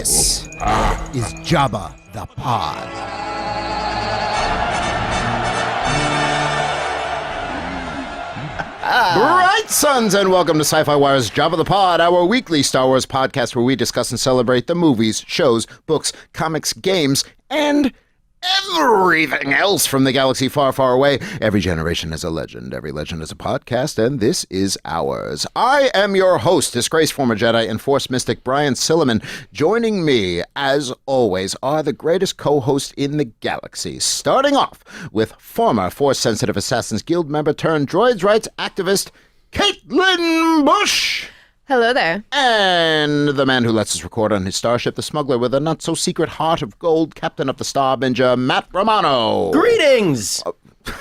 This is Jabba the Pod. Right, sons, and welcome to Sci-Fi Wire's Jabba the Pod, our weekly Star Wars podcast where we discuss and celebrate the movies, shows, books, comics, games, and everything else from the galaxy far, far away. Every generation is a legend. Every legend is a podcast, and this is ours. I am your host, disgraced former Jedi and Force mystic Brian Silliman. Joining me, as always, are the greatest co-hosts in the galaxy. Starting off with former Force-sensitive Assassins Guild member turned droids rights activist, Caitlin Bush. Hello there. And the man who lets us record on his starship, the smuggler with a not-so-secret heart of gold, captain of the Starbinger, Matt Romano. Greetings! Nice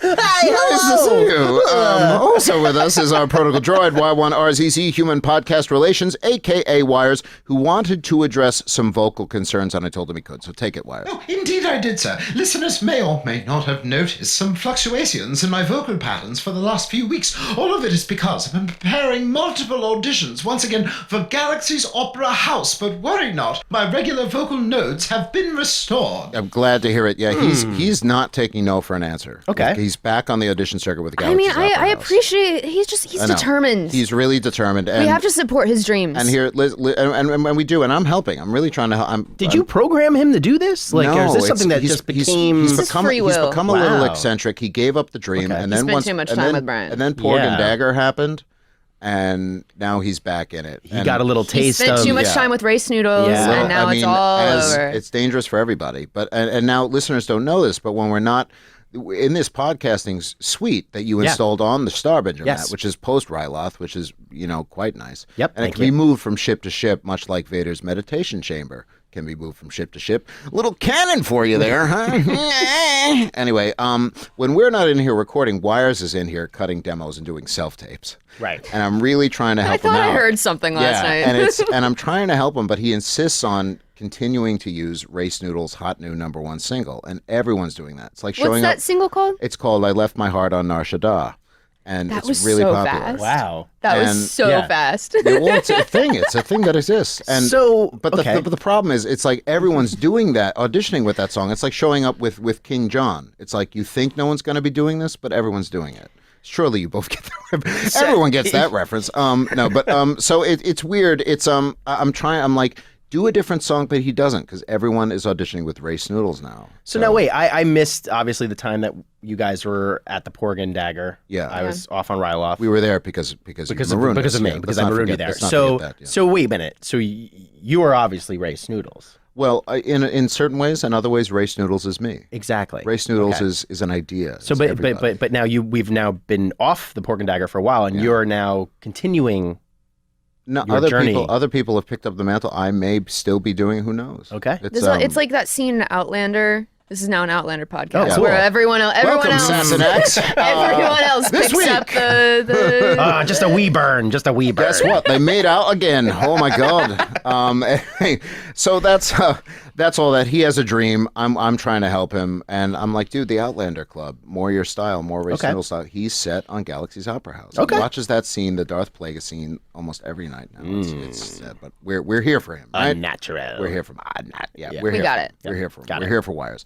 to see you. Also with us is our protocol droid, Y1RZZ Human Podcast Relations, a.k.a. Wires, who wanted to address some vocal concerns, and I told him he could, so take it, Wires. Oh, indeed I did, sir. Listeners may or may not have noticed some fluctuations in my vocal patterns for the last few weeks. All of it is because I've been preparing multiple auditions, once again, for Galaxy's Opera House, but worry not, my regular vocal nodes have been restored. I'm glad to hear it. Yeah, he's not taking no for an answer. Okay. He's back on the audition circuit with the I mean, Galaxy's Opera I House. appreciate he's determined. He's really determined. And we have to support his dreams. And here, and we do, and I'm helping. I'm really trying to help. Did you program him to do this? Like, no, or is this something that just became... He's This is become, free will. He's become a little eccentric. He gave up the dream, and then spent too much time with Brian. And then Porg and Yeah. Dagger happened, and now he's back in it. He got a little he taste spent of... too much time with Rey Snootles, Yeah. and now it's all over. It's dangerous for everybody. But and now listeners don't know this, but when we're not in this podcasting suite that you installed on the Starbinger, Matt, which is post Ryloth, which is quite nice. Yep, and it can be moved from ship to ship, much like Vader's meditation chamber can be moved from ship to ship. Little cannon for you there, huh? Anyway, when we're not in here recording, Wires is in here cutting demos and doing self-tapes. Right. And I'm really trying to help him out. I heard something last night. and I'm trying to help him, but he insists on continuing to use Rey Snootles' hot new #1 single, and everyone's doing that. It's like showing What's that single called? It's called "I Left My Heart on Nar Shaddaa," and That it's was really so popular. fast. Wow. That And- was so yeah. fast. Yeah, well, it's a thing. It's a thing that exists. And but the problem is, it's like everyone's doing that, auditioning with that song. It's like showing up with King John. It's like you think no one's going to be doing this, but everyone's doing it. Surely you both get that. Everyone gets that reference. So it's weird. It's I'm like, do a different song, but he doesn't, because everyone is auditioning with Rey Snootles now. So now wait, I missed obviously the time that you guys were at the Porg and Dagger. Yeah. I was off on Ryloth. We were there because of me, me, because Let's I not marooned you forget- there. let's not So forget that, yeah. so wait a minute. So you are obviously Rey Snootles. Well, in certain ways, and other ways, Rey Snootles is me. Exactly. Rey Snootles is an idea. So but now we've now been off the Porg and Dagger for a while, and you're now continuing. No, your journey. other people have picked up the mantle. I may still be doing. Who knows? Okay. It's like that scene in Outlander. This is now an Outlander podcast cool. where everyone else, Welcome, Sassenach. everyone else this picks week. up the Just a wee burn. Just a wee burn. Guess what? They made out again. Oh my God. So that's all that. He has a dream. I'm trying to help him, and I'm like, dude, the Outlander Club, more your style, more Rey Snootles style. He's set on Galaxy's Opera House. Okay. He watches that scene, the Darth Plagueis scene, almost every night now. It's but we're here for him. Right? Unnatural. We're here for We here got for, it. We're here for Got we're it. here for Wires.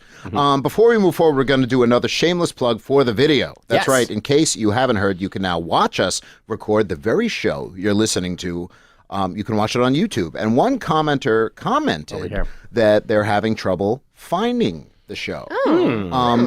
Before we move forward, we're going to do another shameless plug for the video. That's Yes. right. In case you haven't heard, you can now watch us record the very show you're listening to. You can watch it on YouTube. And one commenter commented that they're having trouble finding the show.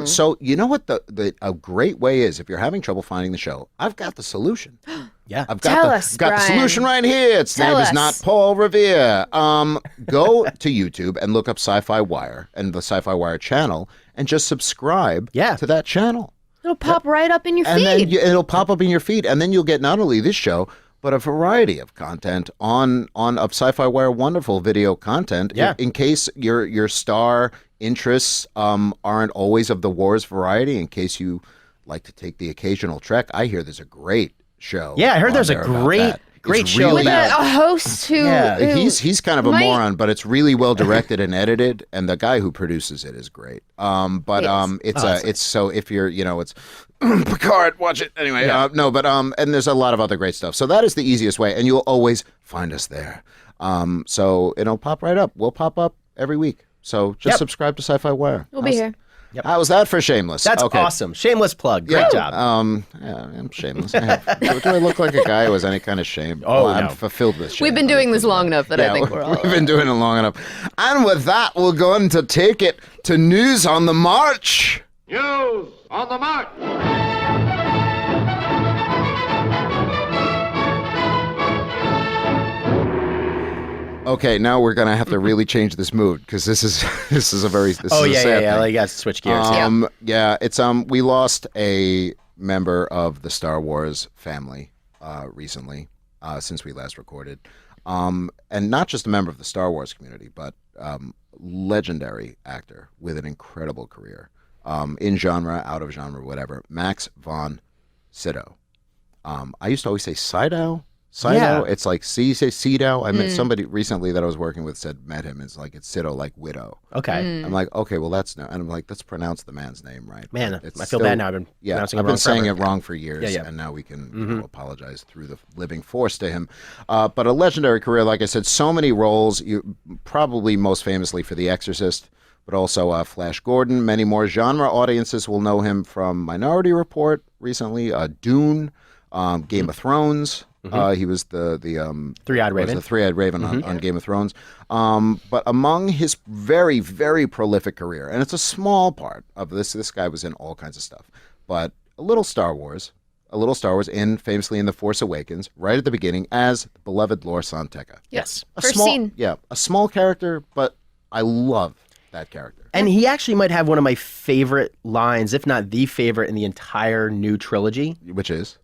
So you know what a great way is if you're having trouble finding the show? I've got the solution. Yeah. I've Tell got us, the Brian. solution right here. Its Tell name is us. not Paul Revere. Go to YouTube and look up Sci-Fi Wire and the Sci-Fi Wire channel and just subscribe to that channel. It'll pop right up in your And feed. then it'll pop up in your feed, and then you'll get not only this show, but a variety of content of Sci-Fi Wire wonderful video content. Yeah. In case your star interests aren't always of the wars variety, in case you like to take the occasional trek, I hear there's a great show. Yeah, I heard on there's a there about great that. Great It's show. really- With a host who, Yeah. who He's kind of a might- moron, but it's really well directed and edited, and the guy who produces it is great. But Yes. it's so if you're it's Picard, watch it anyway. Yeah. And there's a lot of other great stuff. So that is the easiest way, and you'll always find us there. So it'll pop right up. We'll pop up every week. So just subscribe to Sci-Fi Wire. We'll be here. How's that for shameless? That's okay. awesome. Shameless plug. Great job. Yeah, I'm shameless. Do I look like a guy who has any kind of shame? Oh, I'm no. fulfilled with shame. We've been doing this long enough that I think we're all. We've been doing it long enough. And with that, we're going to take it to News on the March. News on the march. Okay, now we're gonna have to really change this mood because this is a very this Oh is a yeah, sad yeah. thing. Like, you got to switch gears. It's we lost a member of the Star Wars family recently since we last recorded, and not just a member of the Star Wars community, but legendary actor with an incredible career in genre, out of genre, whatever. Max von Sydow. I used to always say Sydow. Yeah. It's like you say Sydow. I met somebody recently that I was working with met him. It's like it's Sydow, like widow. Okay. I'm like, okay, well that's no, and I'm like, let's pronounce the man's name right. Man, It's I feel bad now. I've been Yeah, pronouncing it I've wrong been saying forever. it wrong for years, Yeah. and now we can apologize through the living force to him. But a legendary career, like I said, so many roles. You probably most famously for The Exorcist, but also Flash Gordon. Many more genre audiences will know him from Minority Report recently, Dune, Game of Thrones. He was the Three-Eyed was Raven. the Three-Eyed Raven on Game of Thrones. But among his very, very prolific career, and it's a small part of this guy was in all kinds of stuff, but a little Star Wars, famously in The Force Awakens, right at the beginning as the beloved Lor San Tekka. Yes. First scene. Yeah, a small character, but I love that character. And he actually might have one of my favorite lines, if not the favorite, in the entire new trilogy, Which is?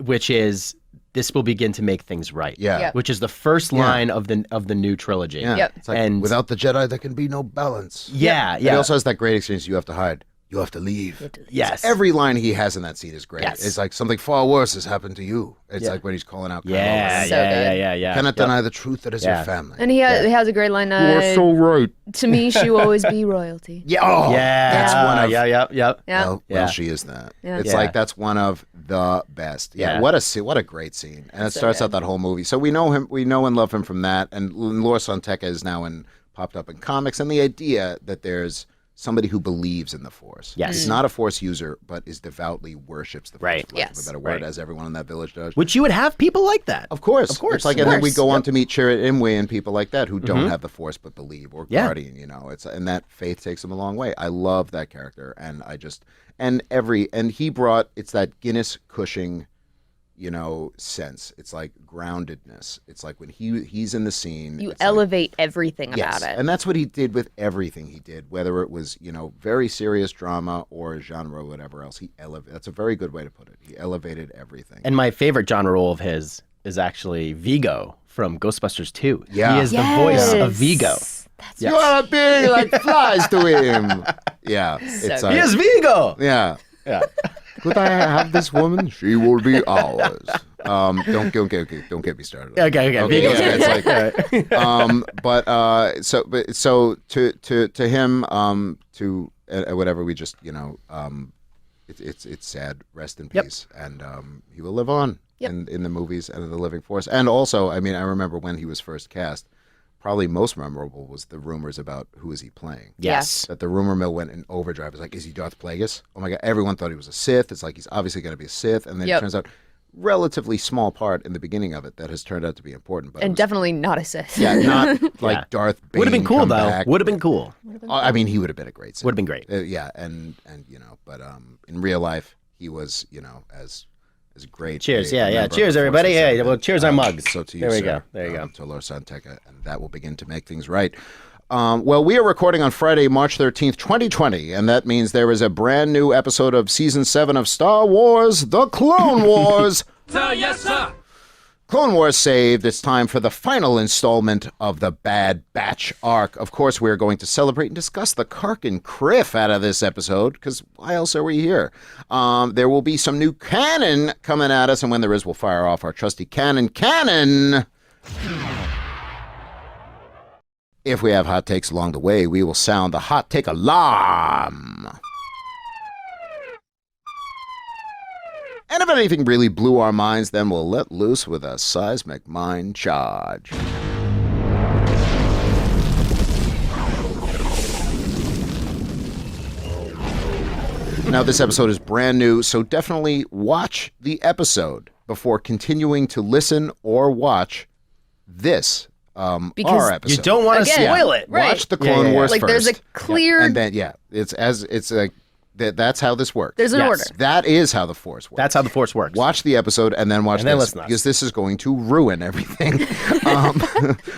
"This will begin to make things right." Yeah. Yep. Which is the first line of the new trilogy. Yeah. Yep. It's like, And- without the Jedi, there can be no balance. Yeah, It yeah. also has that great experience. You have to hide. You have to leave. Yes. Every line he has in that scene is great. Yes. It's like something far worse has happened to you. It's Yeah. like when he's calling out. Yeah, So yeah, good. yeah. Cannot Yep. deny the truth that is Yeah. your family. And he has a great line. right. To me, she will always be royalty. Yeah. Oh, Yeah, That's one of. yeah. Yeah. Well, Yeah. she is that. Yeah. It's Yeah. like that's one of the best. Yeah. Yeah. What a great scene. And it So starts good. out that whole movie. So we know him. We know and love him from that. And Lor San Tekka is now popped up in comics. And the idea that there's somebody who believes in the Force. Yes. He's not a Force user, but is devoutly worships the Force. Right. For lack of Yes. a better word, Right. as everyone in that village does. Which you would have people like that. Of course. Of course. It's like, Of and then we course. go on to meet Chirrut Imwe and people like that who don't have the Force but believe, or Yeah. Guardian, and that faith takes them a long way. I love that character, and he brought, it's that Guinness Cushing, sense. It's like groundedness. It's like when he's in the scene. You it's like- elevate everything Yes, about it. and that's what he did with everything he did, whether it was very serious drama or genre, whatever else. That's a very good way to put it. He elevated everything. And my favorite genre role of his is actually Vigo from Ghostbusters 2. Yeah. He is the voice of Vigo. That's Yes. You are being like flies to him. Yeah, it's good. He is Vigo! yeah. Yeah. Could I have this woman? She will be ours. Don't get me started. Okay. Vigo's yeah, good. it's like, so to him, to whatever we just it's sad. Rest in peace, and he will live on in the movies and in the living force. And also, I mean, I remember when he was first cast. Probably most memorable was the rumors about who is he playing. Yes. That the rumor mill went in overdrive. It's like, is he Darth Plagueis? Oh my God! Everyone thought he was a Sith. It's like he's obviously going to be a Sith, and then it turns out relatively small part in the beginning of it that has turned out to be important. But and definitely not a Sith. yeah, not like Yeah. Darth Bane. Would have been cool, come though. back. Would have been cool. I mean, he would have been a great Sith. Would have been great. Yeah, and but in real life, he was as great. Cheers. a Yeah. member of Cheers, the everybody. Force as Yeah. ever. Well, cheers our mugs. So to you, There we sir, go. There you go. To Lor San Tekka, and that will begin to make things right. Well, we are recording on Friday, March 13th, 2020, and that means there is a brand new episode of Season 7 of Star Wars: The Clone Wars. Sir, yes, sir. Clone Wars saved. It's time for the final installment of the Bad Batch arc. Of course, we're going to celebrate and discuss the Kark and Criff out of this episode, because why else are we here? There will be some new canon coming at us, and when there is, we'll fire off our trusty cannon. If we have hot takes along the way, we will sound the hot take alarm. And if anything really blew our minds, then we'll let loose with a seismic mind charge. Now, this episode is brand new, so definitely watch the episode before continuing to listen or watch this, our episode. You don't want to spoil it. Right. Watch the Clone Wars Like, first. there's a clear... And then, that's how this works. There's an Yes. order. That is how the Force works. That's how the Force works. Watch the episode and then watch And then this, listen to us. because this is going to ruin everything.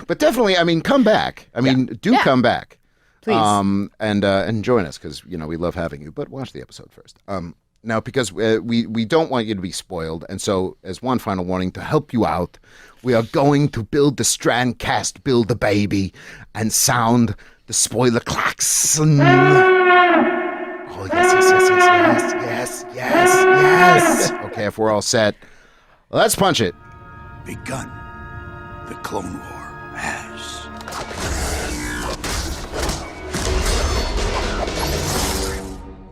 But definitely, come back. Come back. Please. And join us, because we love having you. But watch the episode first. Now, because we don't want you to be spoiled, and so as one final warning to help you out, we are going to build the Strand cast, build the baby, and sound the spoiler klaxon. Oh, yes. Okay, if we're all set, let's punch it. Begun. The Clone War has.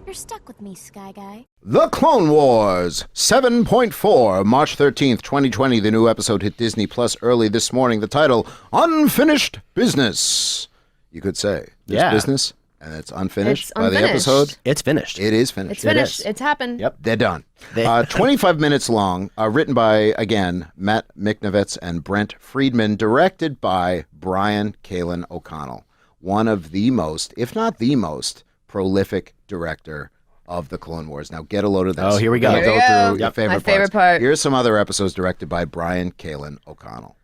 You're stuck with me, Sky Guy. The Clone Wars 7.4, March 13th, 2020. The new episode hit Disney Plus early this morning. The title, Unfinished Business. You could say. There's business, and it's unfinished It's by the unfinished. episode. It's finished. It is finished. It's finished. is. It's happened. Yep. They're done. 25 minutes long, written by, again, Matt Miknovitz and Brent Friedman, directed by Brian Kalin O'Connell, one of the most, if not the most, prolific director of the Clone Wars. Now get a load of this. Oh, here we go. We'll Here we go go. through your favorite My favorite parts. part. Here's some other episodes directed by Brian Kalin O'Connell.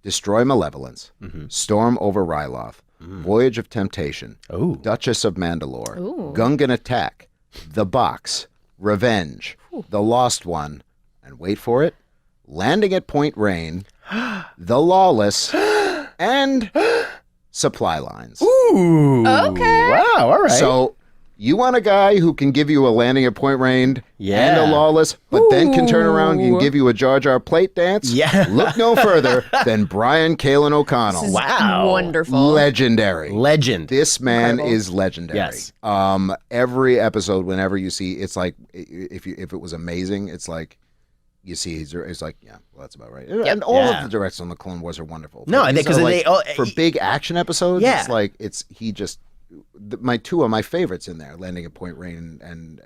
Destroy Malevolence, Storm over Ryloth, Voyage of Temptation, Ooh. Duchess of Mandalore, Ooh. Gungan Attack, The Box, Revenge, The Lost One, and wait for it, Landing at Point Rain, The Lawless, and Supply Lines. Ooh. Okay. Wow. All right. So you want a guy who can give you a Landing at Point Rain and a Lawless, but then can turn around and give you a Jar Jar plate dance? Yeah. Look no further than Brian Kalin O'Connell. This is Wow. wonderful. Legendary. Legend. This man Incredible. is legendary. Yes. Every episode, whenever you see, it's like if it was amazing, it's like you see, it's like, yeah, well, that's about right. And all Yeah. of the directors on the Clone Wars are wonderful. No, These because are, they all- for big action episodes. Yeah. It's like my two of my favorites in there, Landing at Point Rain and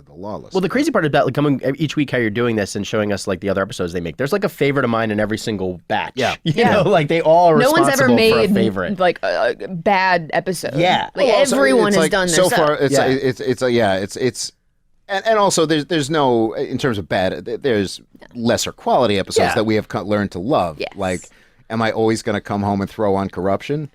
The Lawless. Well, the crazy part about coming each week how you're doing this and showing us like the other episodes they make. There's like a favorite of mine in every single batch. Yeah. You know, like they all are No one's ever responsible for a made favorite. like a bad episode. Yeah. Like Well, also, everyone it's has like, done their so stuff. far. Yeah. It's and also there's no, in terms of bad, there's lesser quality episodes Yeah. that we have learned to love. Yes. Like, am I always going to come home and throw on Corruption?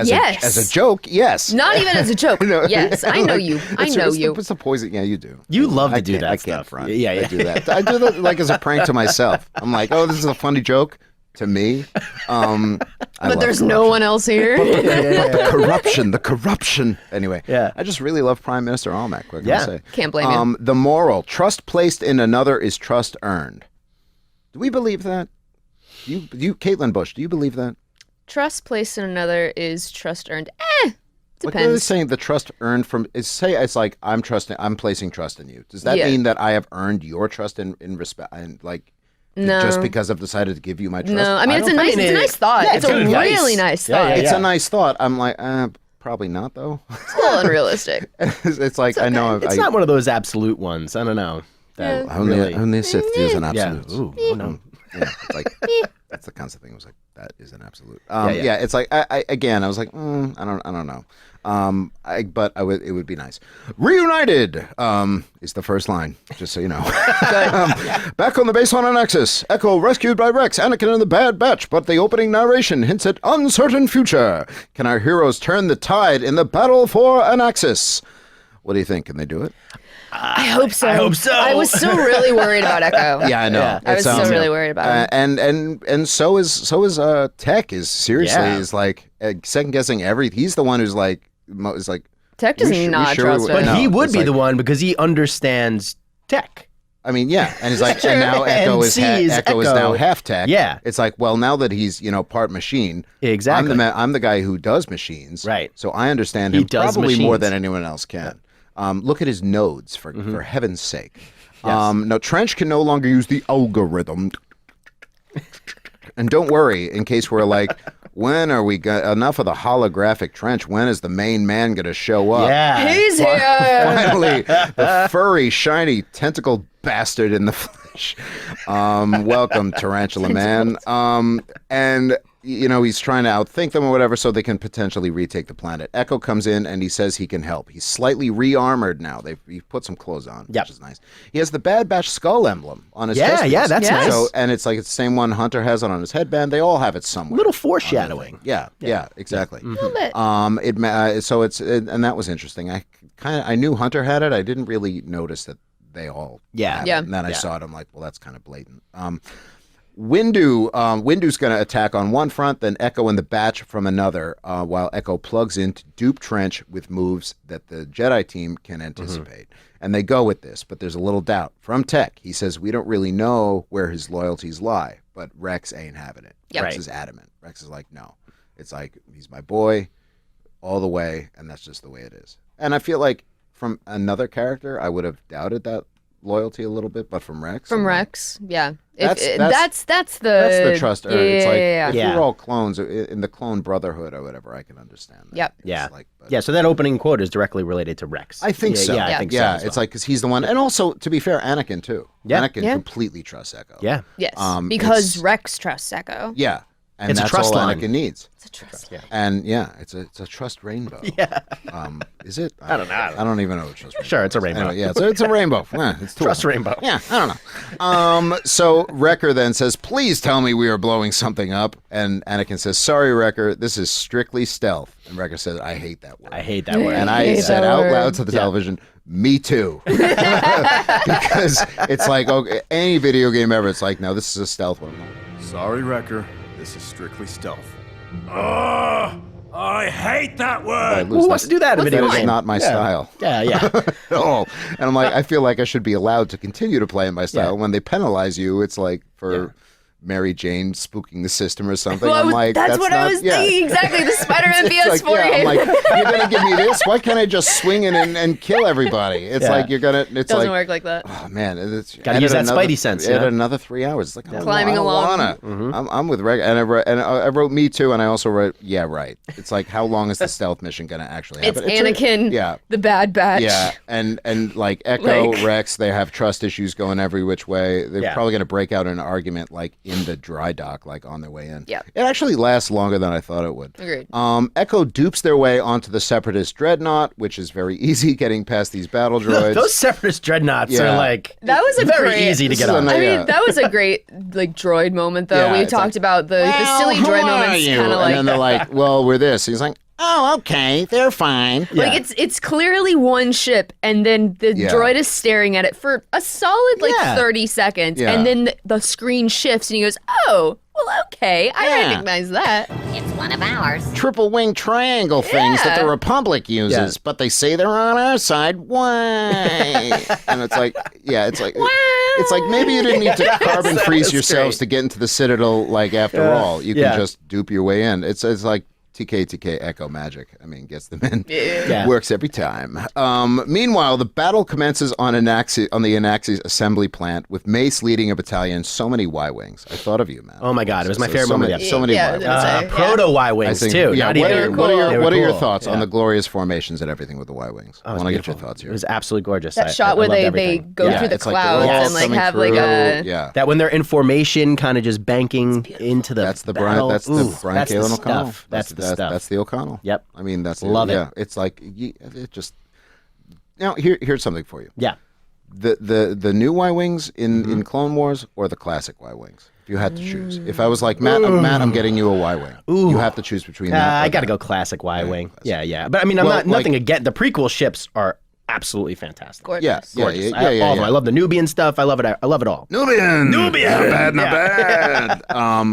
Yes. As a joke, yes. Not even as a joke. No, Yes, I know you. I know you. It's the poison. Yeah, you do. You love to I do can't- that I can't stuff. front. Yeah, yeah. I do that. I do that like as a prank to myself. I'm like, oh, this is a funny joke to me. But there's no one else here. The corruption. Anyway, Yeah. I just really love Prime Minister Almec. What can I Yeah. say? Can't blame you. The moral: trust placed in another is trust earned. Do we believe that? You, Caitlin Bush, do you believe that? Trust placed in another is trust earned. Like they're Depends. saying the trust earned from it's like I'm placing trust in you. Does that Yeah. mean that I have earned your trust in respect and like No. just because I've decided to give you my trust? No, I mean it's a don't nice, think it's a it- nice thought. Yeah, it's it's a good advice. really nice Yeah, thought. yeah, It's yeah. a nice thought. I'm like, probably not though. It's a little unrealistic. It's like I know It's not one of those absolute ones. I don't know. That Yeah. really- only a Sith is an Yeah. absolute. Ooh, oh no. Yeah, it's like that's the constant thing. It was like that is an absolute. Yeah. It's like I again. I was like, I don't know. But it would be nice. Reunited is the first line, just so you know. Back on the base on an Nexus, Echo rescued by Rex, Anakin and the Bad Batch, but the opening narration hints at uncertain future. Can our heroes turn the tide in the battle for Anaxis? What do you think? Can they do it? I hope so. I hope so. I was so really worried about Echo. Yeah, I know. Yeah. I was so really worried about him. And so is Tech is seriously is like second guessing everything. He's the one who's like Tech doesn't not trust him. But he would it's be like- the one because he understands tech. I mean, yeah, and he's like, and now Echo is Echo. now half Tech. Yeah. It's like, well, now that he's part machine, Exactly. I'm the guy who does machines, Right. So I understand He him does probably more machines. than anyone else can. Look at his nodes for heaven's sake. Yes. No, Trench can no longer use the algorithm. And don't worry, in case we're like, when are we enough of the holographic Trench? When is the main man going to show up? Yeah. He's here. Finally, the furry, shiny, tentacled bastard in the flesh. Welcome, Tarantula Man. And he's trying to outthink them or whatever so they can potentially retake the planet. Echo comes in and he says he can help. He's slightly re-armored now. He put some clothes on, which is nice. He has the Bad Batch skull emblem on his chest. Yeah, that's nice. So, and it's like it's the same one Hunter has on his headband. They all have it somewhere. Little foreshadowing. Yeah, exactly. A little bit. And that was interesting. I knew Hunter had it. I didn't really notice that they all had it. And then I saw it. I'm like, well, that's kind of blatant. Windu's going to attack on one front, then Echo and the Batch from another, while Echo plugs in to dupe Trench with moves that the Jedi team can anticipate. And they go with this, but there's a little doubt. From Tech, he says, we don't really know where his loyalties lie, but Rex ain't having it. Yep. Rex is adamant. Rex is like, no. It's like, he's my boy all the way, and that's just the way it is. And I feel like from another character, I would have doubted that loyalty a little bit, but from Rex. From Rex, yeah. That's That's the trust. It's like if Yeah. we're all clones in the clone brotherhood or whatever, I can understand that. Yep. Yeah. It's like, but Yeah, so that opening quote is directly related to Rex. I think so. Yeah, I think so. Yeah, as it's well. like because he's the one, and also to be fair, Anakin too. Yeah. Anakin Yeah. completely trusts Echo. Yeah. Yes, it's- because Rex trusts Echo. Yeah, and It's a that's trust all line. Anakin needs. It's a trust. And yeah, it's a trust rainbow. Yeah. Is it? I don't know. I don't even know what trust rainbow. Sure, it's a is. rainbow. Anyway, yeah, it's a rainbow. It's two Trust of them. rainbow. Yeah, I don't know. So Wrecker then says, "Please tell me we are blowing something up." And Anakin says, "Sorry, Wrecker. This is strictly stealth." And Wrecker says, "I hate that word." I hate that word. And I hate said that out word. loud to the television, "Me too," because it's like any video game ever. It's like, no, this is a stealth one. Sorry, Wrecker. This is strictly stealth. I hate that I word. lose Who wants to do that in a That video is game? not my style. Yeah, yeah. At all. And I'm like, I feel like I should be allowed to continue to play in my style. Yeah. When they penalize you, it's like for Mary Jane spooking the system or something. Well, I'm like, that's what I not- was yeah. thinking. Exactly, the Spider-Man It's like, PS4 yeah, I'm game. like, you're gonna give me this? Why can't I just swing in and kill everybody? It's Yeah. like you're gonna. It's Doesn't like, work like that. oh man, it's Gotta use that Spidey sense, you Add know? another 3 hours. It's like Climbing I don't along. wanna. I'm with Reg, and I wrote me too, and I also wrote yeah right. It's like how long is the stealth mission gonna actually It's happen? Anakin, Yeah. the Bad Batch. Yeah, and like Echo, Like- Rex, they have trust issues going every which way. They're Yeah. probably going to break out in an argument like in the dry dock, like on their way in. Yep. It actually lasts longer than I thought it would. Agreed. Echo dupes their way onto the Separatist dreadnought, which is very easy getting past these battle droids. Those Separatist dreadnoughts Yeah. are like That was a very great, easy to This get is on. a I Yeah. mean, that was a great like droid moment, though. Yeah, We it's talked like, about the silly who droid are moments, you? kind of like. And then they're like, well, we're this. He's like, oh, okay, they're fine. Yeah. Like it's clearly one ship, and then the Yeah. droid is staring at it for a solid like Yeah. 30 seconds, Yeah. and then the screen shifts, and he goes, "Oh, well, okay, I Yeah. recognize that." It's one of ours. Triple wing triangle things that the Yeah. Republic uses, Yeah. but they say they're on our side. Why? And it's like, yeah, it's like maybe you didn't need to carbon freeze that's yourselves great. to get into the Citadel. Like after all, you can Yeah. just dupe your way in. It's like TK Echo magic. I mean, gets them in. Yeah. Works every time. Meanwhile, the battle commences on the Anaxis assembly plant with Mace leading a battalion. So many Y-wings. I thought of you, man. Oh my God, it was my favorite moment of the So many Yeah, Y-wings. I was Proto Y I wings think, too. yeah. Not What even. are, what are They your, were what are your cool. thoughts on Yeah. the glorious formations and everything with the Y-wings? Oh, I it's want to get your beautiful. thoughts It here. was absolutely gorgeous. That shot where loved they everything. go Yeah. through the It's like the clouds walls and like coming have like through. a yeah. That when they're in formation, kind of just banking into the That's the battle. Brian. That's the Ooh, Brian that's the Kalin O'Connell. stuff. That's the stuff. That's the O'Connell. Yep. I mean, that's Love it. Yeah, it's like it just. Now here's something for you. Yeah. The new Y-wings in Clone Wars or the classic Y-wings. If you had to choose, if I was like Matt, I'm getting you a Y-wing. You have to choose between that. or I got to that. go classic Y wing. classic. Yeah, yeah. But I mean, I'm Well, not nothing against the prequel ships are absolutely fantastic. Gorgeous. Yeah, Gorgeous. yeah. All of them. I love the Nubian stuff. I love it. I love it all. Nubian. Not bad, not bad.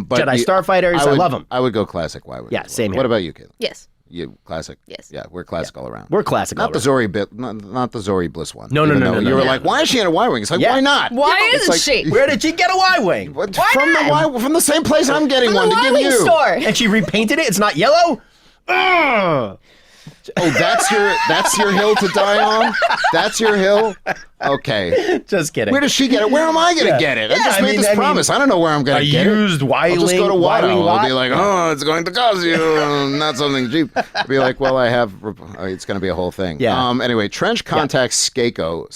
But Jedi Starfighters. I love them. I would go classic. Why would Yeah, same here. What about you, Caitlin? Yes. You classic? Yes. Yeah, we're classic all around. We're classic. Not the Zori bit, not the Zori Bliss one. No. Even though No. You were like, why is she in a Y-wing? It's like, Yeah. why not? Why It's isn't like, she? Where did she get a Y-wing? What, from the same place I'm getting one to give Y-wing you. store. And she repainted it. It's not yellow. Ugh. Oh, that's your hill to die on. That's your hill. Okay. Just kidding. Where does she get it? Where am I going to get it? I just made this promise. I don't know where I'm going to get used it. I'll just go to Y-wing Watto. I'll be lot? like, oh, it's going to cost you not something cheap. I'll be like, well, I have. It's going to be a whole thing. Yeah. Anyway, Trench contacts Skako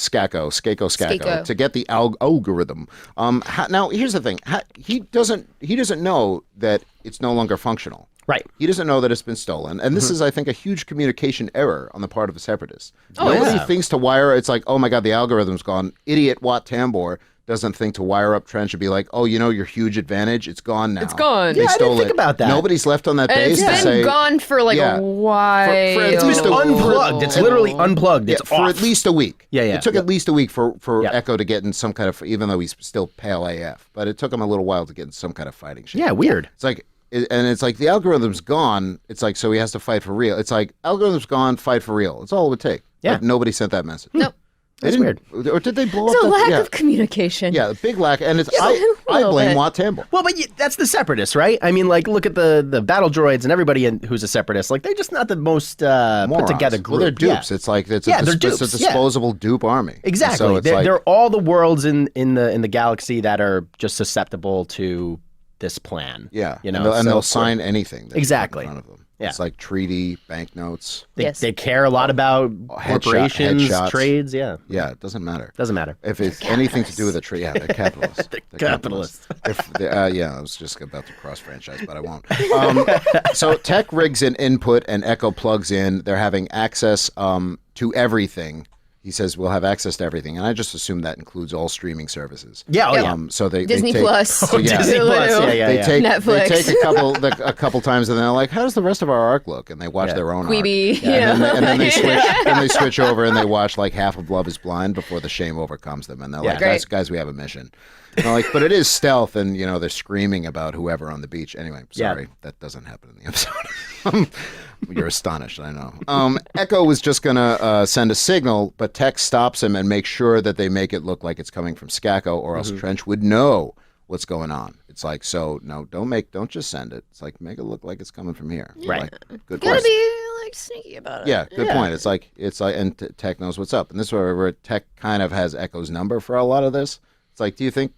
to get the algorithm. Now here's the thing. He doesn't know that it's no longer functional. Right. He doesn't know that it's been stolen. And this is, I think, a huge communication error on the part of the Separatists. Oh, Nobody yeah. thinks to wire, it's like, oh my God, the algorithm's gone. Idiot Wat Tambor doesn't think to wire up Trench and be like, oh, your huge advantage, it's gone now. It's gone. They Yeah, I stole didn't think it. about that. Nobody's left on that And base it's to been say, gone for like Yeah. a while. at It's least been a- unplugged. It's literally unplugged. Yeah, It's for off. at least a week. Yeah. It took at least a week for Yeah. Echo to get in some kind of, even though he's still pale AF, but it took him a little while to get in some kind of fighting shape. Yeah, weird. It's like, and it's like the algorithm's gone. It's like, so he has to fight for real. It's like, algorithm's gone, fight for real. It's all it would take. Yeah. But nobody sent that message. No. They That's didn't- Or did they blow It's up a the, lack yeah. of communication. Yeah, a big lack. And it's, Yeah, I a little blame bit. Wat Tambor. Well, but that's the Separatists, right? I mean, like, look at the battle droids and everybody who's a Separatist. Like, they're just not the most put Morons. together group. Well, they're dupes. Yeah. It's like, it's Yeah, a, they're it's a dupes, yeah. disposable dupe army. Exactly. So it's they're like, all the worlds in the galaxy that are just susceptible to this plan. yeah. You know, and they'll, so they'll sign anything. that's Exactly. in front of them. Yeah. It's like treaty, banknotes. They care a lot about corporations, headshots. trades. Yeah. Yeah, it doesn't matter. Doesn't matter. If it's anything to do with a tree, yeah, they're capitalists. They're capitalists. Yeah, I was just about to cross franchise, but I won't. So Tech rigs an input and Echo plugs in. They're having access to everything. He says we'll have access to everything, and I just assume that includes all streaming services. Yeah. Oh, yeah. So they Disney take, Plus. So, yeah, Disney Plus. Yeah. They take Netflix. They take a couple times, and they're like, "How does the rest of our arc look?" And they watch their own Queeby. arc. Yeah, and then they switch. Then they switch over and they watch like half of Love Is Blind before the shame overcomes them, and they're like, Great. guys, we have a mission." And they're like, but it is stealth, and they're screaming about whoever on the beach. Anyway, sorry, that doesn't happen in the episode. You're astonished, I know. Echo was just gonna send a signal, but Tech stops him and makes sure that they make it look like it's coming from Skako, or else Trench would know what's going on. It's like, so no, don't just send it. It's like, make it look like it's coming from here. Right. Like, good Gotta point. be like sneaky about it. Yeah, good point. It's like, and Tech knows what's up, and this is where Tech kind of has Echo's number for a lot of this. It's like, do you think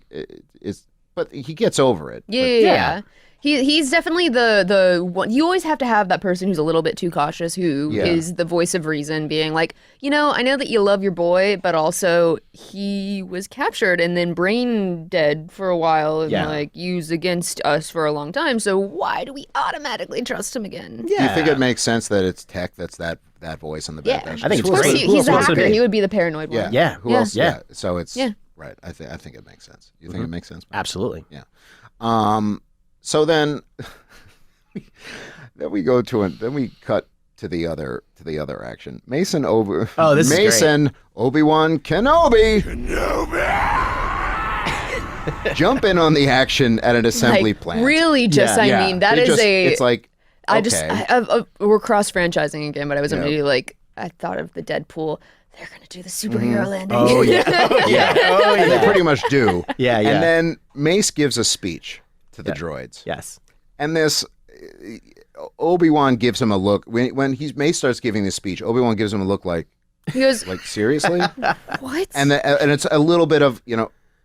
it's? But he gets over it. Yeah. He's definitely the one. You always have to have that person who's a little bit too cautious, who is the voice of reason, being like, I know that you love your boy, but also he was captured and then brain dead for a while and like used against us for a long time. So why do we automatically trust him again? Do you think it makes sense that it's Tech that's that voice on the Bad Batch? I think it's Of course, great. he's a Who else would hacker. it be? He would be the paranoid Yeah. one. Yeah. Who else? Yeah. So it's Yeah. right. I think it makes sense. You think it makes sense? Absolutely. Yeah. So then we go to then we cut to the other action. Mason this is Mason Obi-Wan Kenobi jump in on the action at an assembly plant. Really, just Yeah. I mean, that They is just- a. It's like I okay. just we're cross franchising again, but I was Yeah. immediately like, I thought of the Deadpool. They're gonna do the superhero landing. Oh yeah. yeah. Oh And they yeah. pretty much do. Yeah. Yeah. And then Mace gives a speech to the droids. Yes. And this Obi-Wan gives him a look when Mace starts giving this speech. Obi-Wan gives him a look like He goes, seriously? what? And it's a little bit of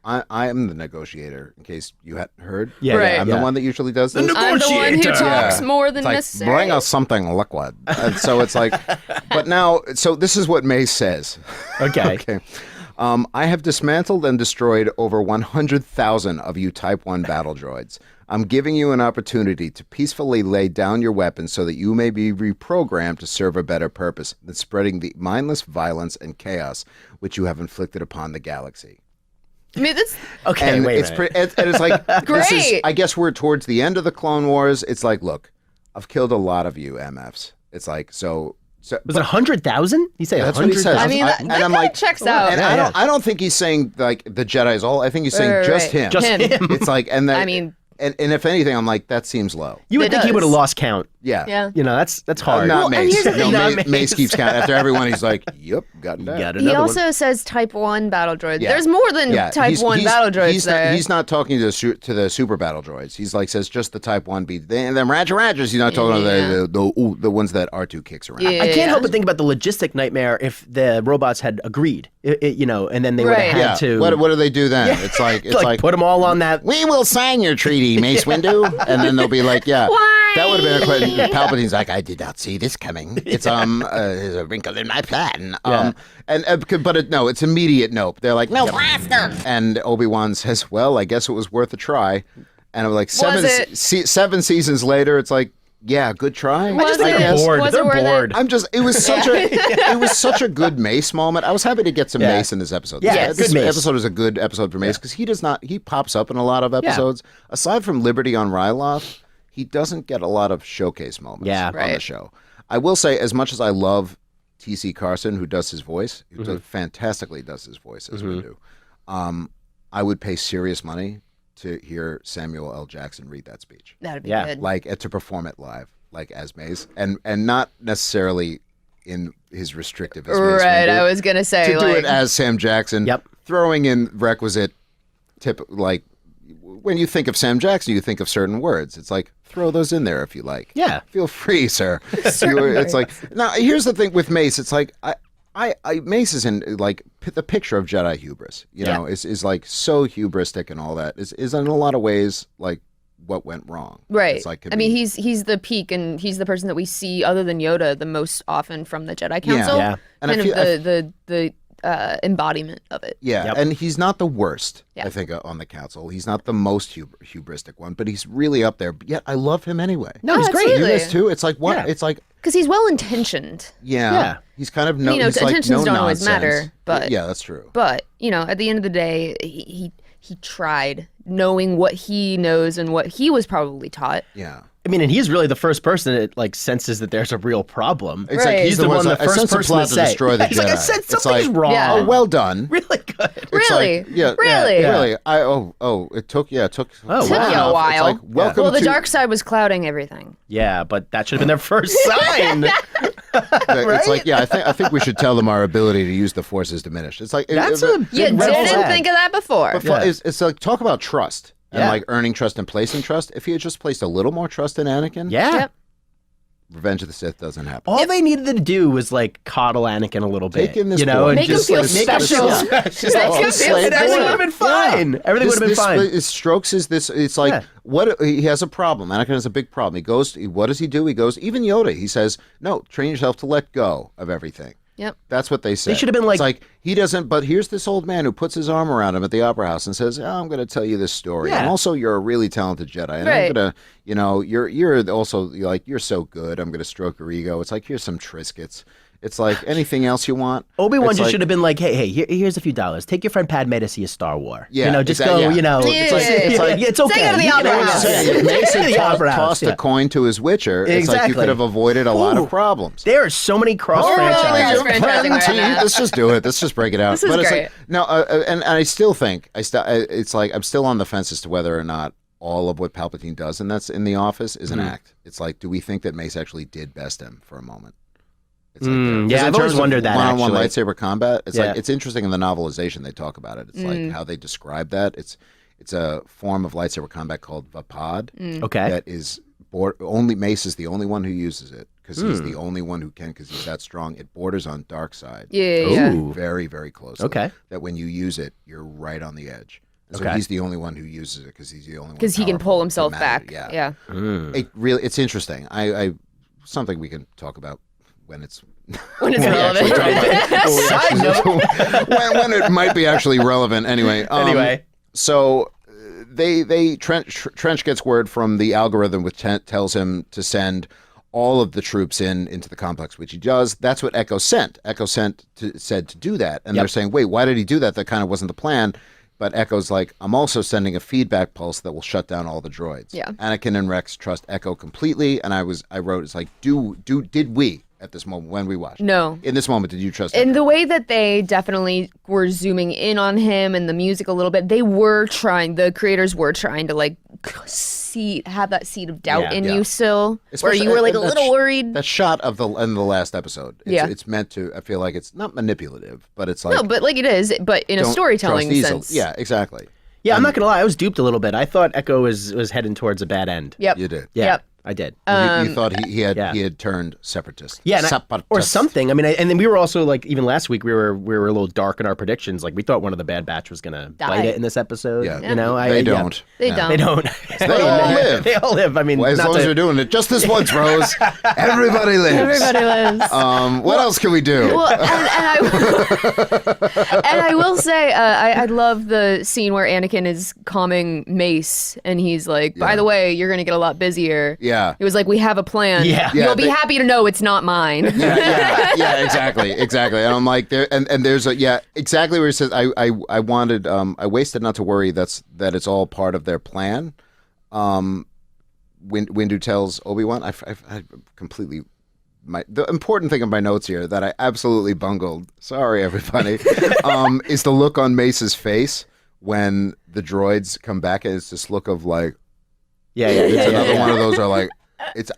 I am the negotiator. In case you hadn't heard, Yeah. Right. Yeah. I'm the one that usually does this. I'm the one who talks more than It's like, necessary. bring us something liquid. And so it's like, but now, so this is what Mace says. Okay. Okay. I have dismantled and destroyed over 100,000 of you Type 1 battle droids. I'm giving you an opportunity to peacefully lay down your weapons so that you may be reprogrammed to serve a better purpose than spreading the mindless violence and chaos which you have inflicted upon the galaxy. I mean, that's Okay. And wait. it's and it's like this is, Great. I guess we're towards the end of the Clone Wars. It's like, look, I've killed a lot of you MFs. It's like, so So, Was it 100,000? He said that's what he says. 100,000? I mean, that and kind I'm of like, checks out. And I don't think he's saying like the Jedi's all. I think he's saying just him. Just him. It's like, and that, I mean, and if anything, I'm like, that seems low. You would It think he does. would have lost count. yeah. You know, that's hard. Not and Mace. here's the thing- No, Not Mace. Mace. Keeps count after everyone. He's like, yep, got that. Got He another also one. says Type 1 battle droids. Yeah. There's more than Type 1 battle droids he's there. He's not talking to the super battle droids. He's like says just the Type 1 beat. And them Ragers. He's not talking to the ones that R2 kicks around. Yeah. I can't help but think about the logistic nightmare if the robots had agreed, you know, and then they would Right. have had to. What do they do then? It's like put them all on that. we will sign your treaty, Mace Windu, and then they'll be like, yeah, Why? that would have been a question. Palpatine's like, I did not see this coming. It's there's a wrinkle in my plan. Yeah. No, it's immediate nope. They're like, no, blaster. And Obi-Wan says, well, I guess it was worth a try. And I'm like, it? 7 seasons later, it's like, yeah, good try. Was I just think it? they're bored. Was it They're worth it? bored. It was such a good Mace moment. I was happy to get some Yeah. Mace in this episode. Yeah, This good Mace. episode is a good episode for Mace because he pops up in a lot of episodes. Aside from Liberty on Ryloth, he doesn't get a lot of showcase moments on the Right. show. I will say, as much as I love T.C. Carson, who does his voice, who fantastically does his voice as we do, I would pay serious money to hear Samuel L. Jackson read that speech. That'd be Yeah. good. Like to perform it live, like as Mace, and not necessarily in his restrictive as Mace Right, Windu. I was gonna say to do it as Sam Jackson. Yep. Throwing in requisite tip, like when you think of Sam Jackson, you think of certain words. It's like throw those in there if you like. Yeah. Feel free, sir. It's like now. Here's the thing with Mace. It's like Mace is in like the picture of Jedi hubris. You know, is like so hubristic and all that. Is in a lot of ways like what went wrong. Right. It's like, I mean, he's the peak, and he's the person that we see, other than Yoda, the most often from the Jedi Council. Yeah. And I Kind feel- of the embodiment of it. Yeah, Yep. and he's not the worst, Yeah. I think, on the council. He's not the most hubristic one, but he's really up there. But yet I love him anyway. No, he's great. You absolutely. guys too? It's like, what? Yeah. It's like, Because he's well intentioned. yeah. He's kind of, You know, he's like, intentions no don't always nonsense. matter, but- Yeah, that's true. But at the end of the day, he tried, knowing what he knows and what he was probably taught. Yeah. I mean, and he's really the first person that like senses that there's a real problem. It's Right. like He's the one, the I first sense a person plot to to say. destroy the He's like, I Jedi. said It's something's like, wrong. Yeah. Oh, well done. Really good. It's Really? like, yeah, Really? yeah, really. It took Oh, Took wow. you a enough. while. It's like, welcome Well, the to, dark side was clouding everything. Yeah, but that should have been their first sign. It's like, yeah, I think we should tell them our ability to use the Force is diminished. It's like, That's it- a it- You big red didn't flag. think of that before. But Yeah. it's like talk about trust and Yeah. like earning trust and placing trust. If he had just placed a little more trust in Anakin, Yeah. Yep. Revenge of the Sith doesn't happen. All they needed to do was like coddle Anakin a little bit, Take in this you know, boy. and Make him just feel like, make him special. feel Make him feel and everything special. would have been fine. Everything would have been fine. His strokes is this. It's like Yeah. what he has a problem. Anakin has a big problem. He goes. What does he do? He goes. Even Yoda. He says, "No, train yourself to let go of everything." Yep. That's what they say. should have been like- it's like he doesn't. But here's this old man who puts his arm around him at the opera house and says, I'm going to tell you this story. Yeah. And also, you're a really talented Jedi. And Right. I'm going to, you're also like you're so good. I'm going to stroke your ego. It's like here's some Triscuits. It's like anything else you want. Obi-Wan It's just like- should have been like, hey, here's a few dollars. Take your friend Padme to see a Star War. Yeah, you know, just exactly, go. yeah. You know, Yeah. it's like it's okay. Take her to the You can opera always house. say If it. Mason The opera house, tossed yeah. a coin to his Witcher, it's like you Exactly. could have avoided a lot Ooh. of problems. There are so many cross Oh, franchises. yeah. franchising right now. Let's just do it. Let's just break it out. This is but it's great. like no, and I still think it's like I'm still on the fence as to whether or not all of what Palpatine does, and that's in the office, is an act. It's like, do we think that Mace actually did best him for a moment? It's like Mm, because yeah, in I've always terms of wondered that, one-on-one actually. lightsaber combat. It's Yeah. like it's interesting in the novelization they talk about it. It's like how they describe that. It's a form of lightsaber combat called Vapod. Okay. That is only Mace is the only one who uses it because he's the only one who can because he's that strong. It borders on dark side. Yeah. Ooh. Very, very closely. Okay. That when you use it, you're right on the edge. So Okay. he's the only one who uses it because he's the only one. Because he can powerful pull himself to back. manage it. Yeah. It's interesting. I something we can talk about when it's When it's we relevant. actually talk about when it might be actually relevant. Anyway. So Trench gets word from the algorithm which tells him to send all of the troops into the complex, which he does. That's what Echo sent. Echo said to do that, and they're saying, "Wait, why did he do that? That kind of wasn't the plan." But Echo's like, "I'm also sending a feedback pulse that will shut down all the droids." Yeah. Anakin and Rex trust Echo completely, and I wrote, "It's like, did we at this moment when we watched? No. In this moment, did you trust In Echo? the way that they definitely were zooming in on him and the music a little bit, the creators were trying to like have that seed of doubt in you still, Especially- where you were like a and little worried. That shot of the end of the last episode. It's meant to. I feel like it's not manipulative, but it's like No, but like it is, but in a don't storytelling trust easily. sense. Yeah, exactly. Yeah, I'm not gonna lie. I was duped a little bit. I thought Echo was heading towards a bad end. Yep. You did. Yeah, Yep. I did. You thought he had turned separatist. Yeah, and or Separatist. something. I mean, and then we were also like, even last week we were a little dark in our predictions. Like we thought one of the Bad Batch was gonna bite it in this episode. Yeah. You know, They don't. They No. don't. They don't. They all live. They all live. I mean, Well, as not long as to- you're doing it just this once, Rose. Everybody lives. Everybody lives. What else can we do? Well, and I will say, I love the scene where Anakin is calming Mace, and he's like, "By the way, you're gonna get a lot busier." Yeah. He was like, "We have a plan. Yeah. You'll be happy to know it's not mine." yeah, exactly. And I'm like, there's exactly where he says, I wanted, I wasted not to worry that it's all part of their plan. Windu tells Obi-Wan, I completely. The important thing in my notes here that I absolutely bungled, sorry everybody, is the look on Mace's face when the droids come back, and it's this look of like, it's another one of those are like,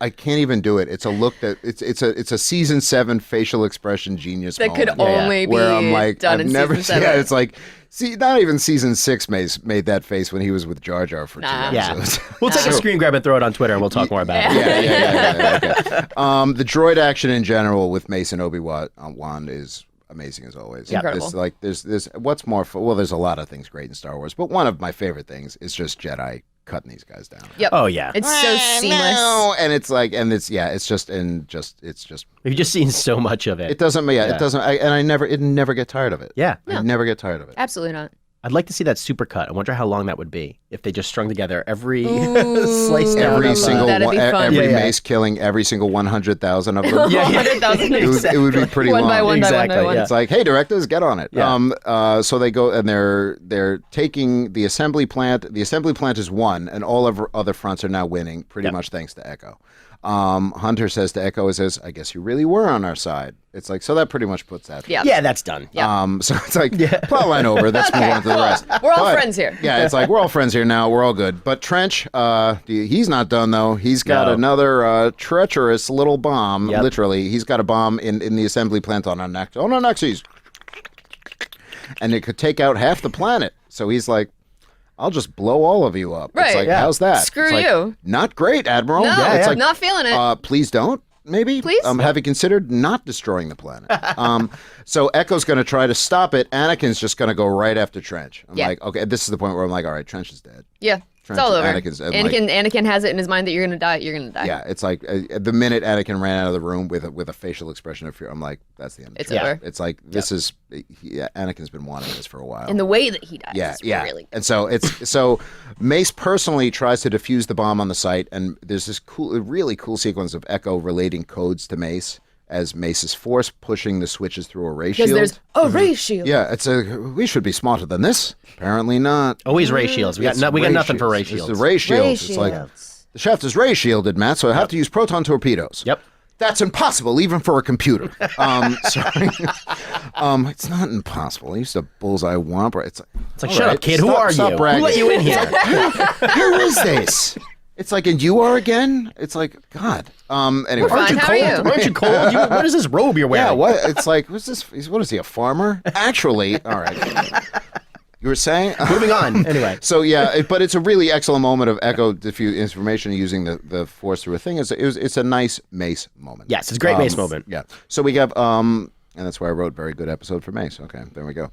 I can't even do it. It's a look that it's a season 7 facial expression genius That moment. could only be where I'm like, done I've in never season 7. Yeah, it's like, see, not even season 6 made that face when he was with Jar Jar for 2 Yeah. episodes. We'll take a screen grab and throw it on Twitter, and we'll talk more about it. Yeah. Okay. The droid action in general with Mace and Obi-Wan is amazing as always. Incredible. There's what's more. Well, there's a lot of things great in Star Wars, but one of my favorite things is just Jedi cutting these guys down. Yep. Oh yeah. It's so seamless. No, and it's like, it's just. We've just seen so much of it. It doesn't. Yeah, it doesn't. I never get tired of it. Yeah. I never get tired of it. Absolutely not. I'd like to see that supercut. I wonder how long that would be if they just strung together every slice down Every of, single That'd one, be fun. every Yeah. Mace killing every single 100,000 of them. 100,000 It would be pretty one long. by one by one by Exactly, one. yeah. It's like, hey, directors, get on it. Yeah. So they go and they're taking the assembly plant. The assembly plant is won, and all of other fronts are now winning, pretty much thanks to Echo. Hunter says to Echo, I guess you really were on our side. It's like, so that pretty much puts that. Yeah. Yeah, that's done. So it's like, plot line over. Let's move on to the rest. We're all friends here. Yeah, it's like, we're all friends here now. We're all good. But Trench, he's not done, though. He's got No. another treacherous little bomb, Yep. literally. He's got a bomb in the assembly plant on Anaxes. And it could take out half the planet. So he's like, I'll just blow all of you up. Right. It's like, Yeah. how's that? Screw It's like, you. Not great, Admiral. No, It's like, not feeling it. please don't. Maybe? Please? Have you considered not destroying the planet? So Echo's going to try to stop it. Anakin's just going to go right after Trench. I'm Yeah. like, okay, this is the point where I'm like, all right, Trench is dead. Yeah. It's Trench- all over. Anakin has it in his mind that you're gonna die. You're gonna die. Yeah, it's like the minute Anakin ran out of the room with a facial expression of fear, I'm like, that's the end. Of It's Trench. over. It's like, this is, Anakin's been wanting this for a while. And the way that he dies Yeah, is yeah. really good. And so Mace personally tries to defuse the bomb on the site, and there's this really cool sequence of Echo relating codes to Mace as Mace is force pushing the switches through a ray Because shield. there's a ray shield. Yeah, we should be smarter than this. Apparently not. Always ray shields. We got nothing for ray shields. It's the ray shields. Ray It's like shields. the shaft is ray shielded, Matt. So I have to use proton torpedoes. Yep. That's impossible, even for a computer. Sorry. It's not impossible. I used to bullseye Whomper. It's like, shut up, kid. Who are you? Bragging. Who let you in here? Who is this? It's like, and you are again? It's like, God. Anyway. We're fine. How are you? Aren't you cold? What is this robe you're wearing? Yeah, what? It's like, what's this? What is he, a farmer? Actually, all right. You were saying? Moving on. Anyway. So, yeah, but it's a really excellent moment of Echo diffuse information using the Force through a thing. It's a nice Mace moment. Yes, it's a great Mace moment. Yeah. So we have, and that's why I wrote very good episode for Mace. Okay, there we go.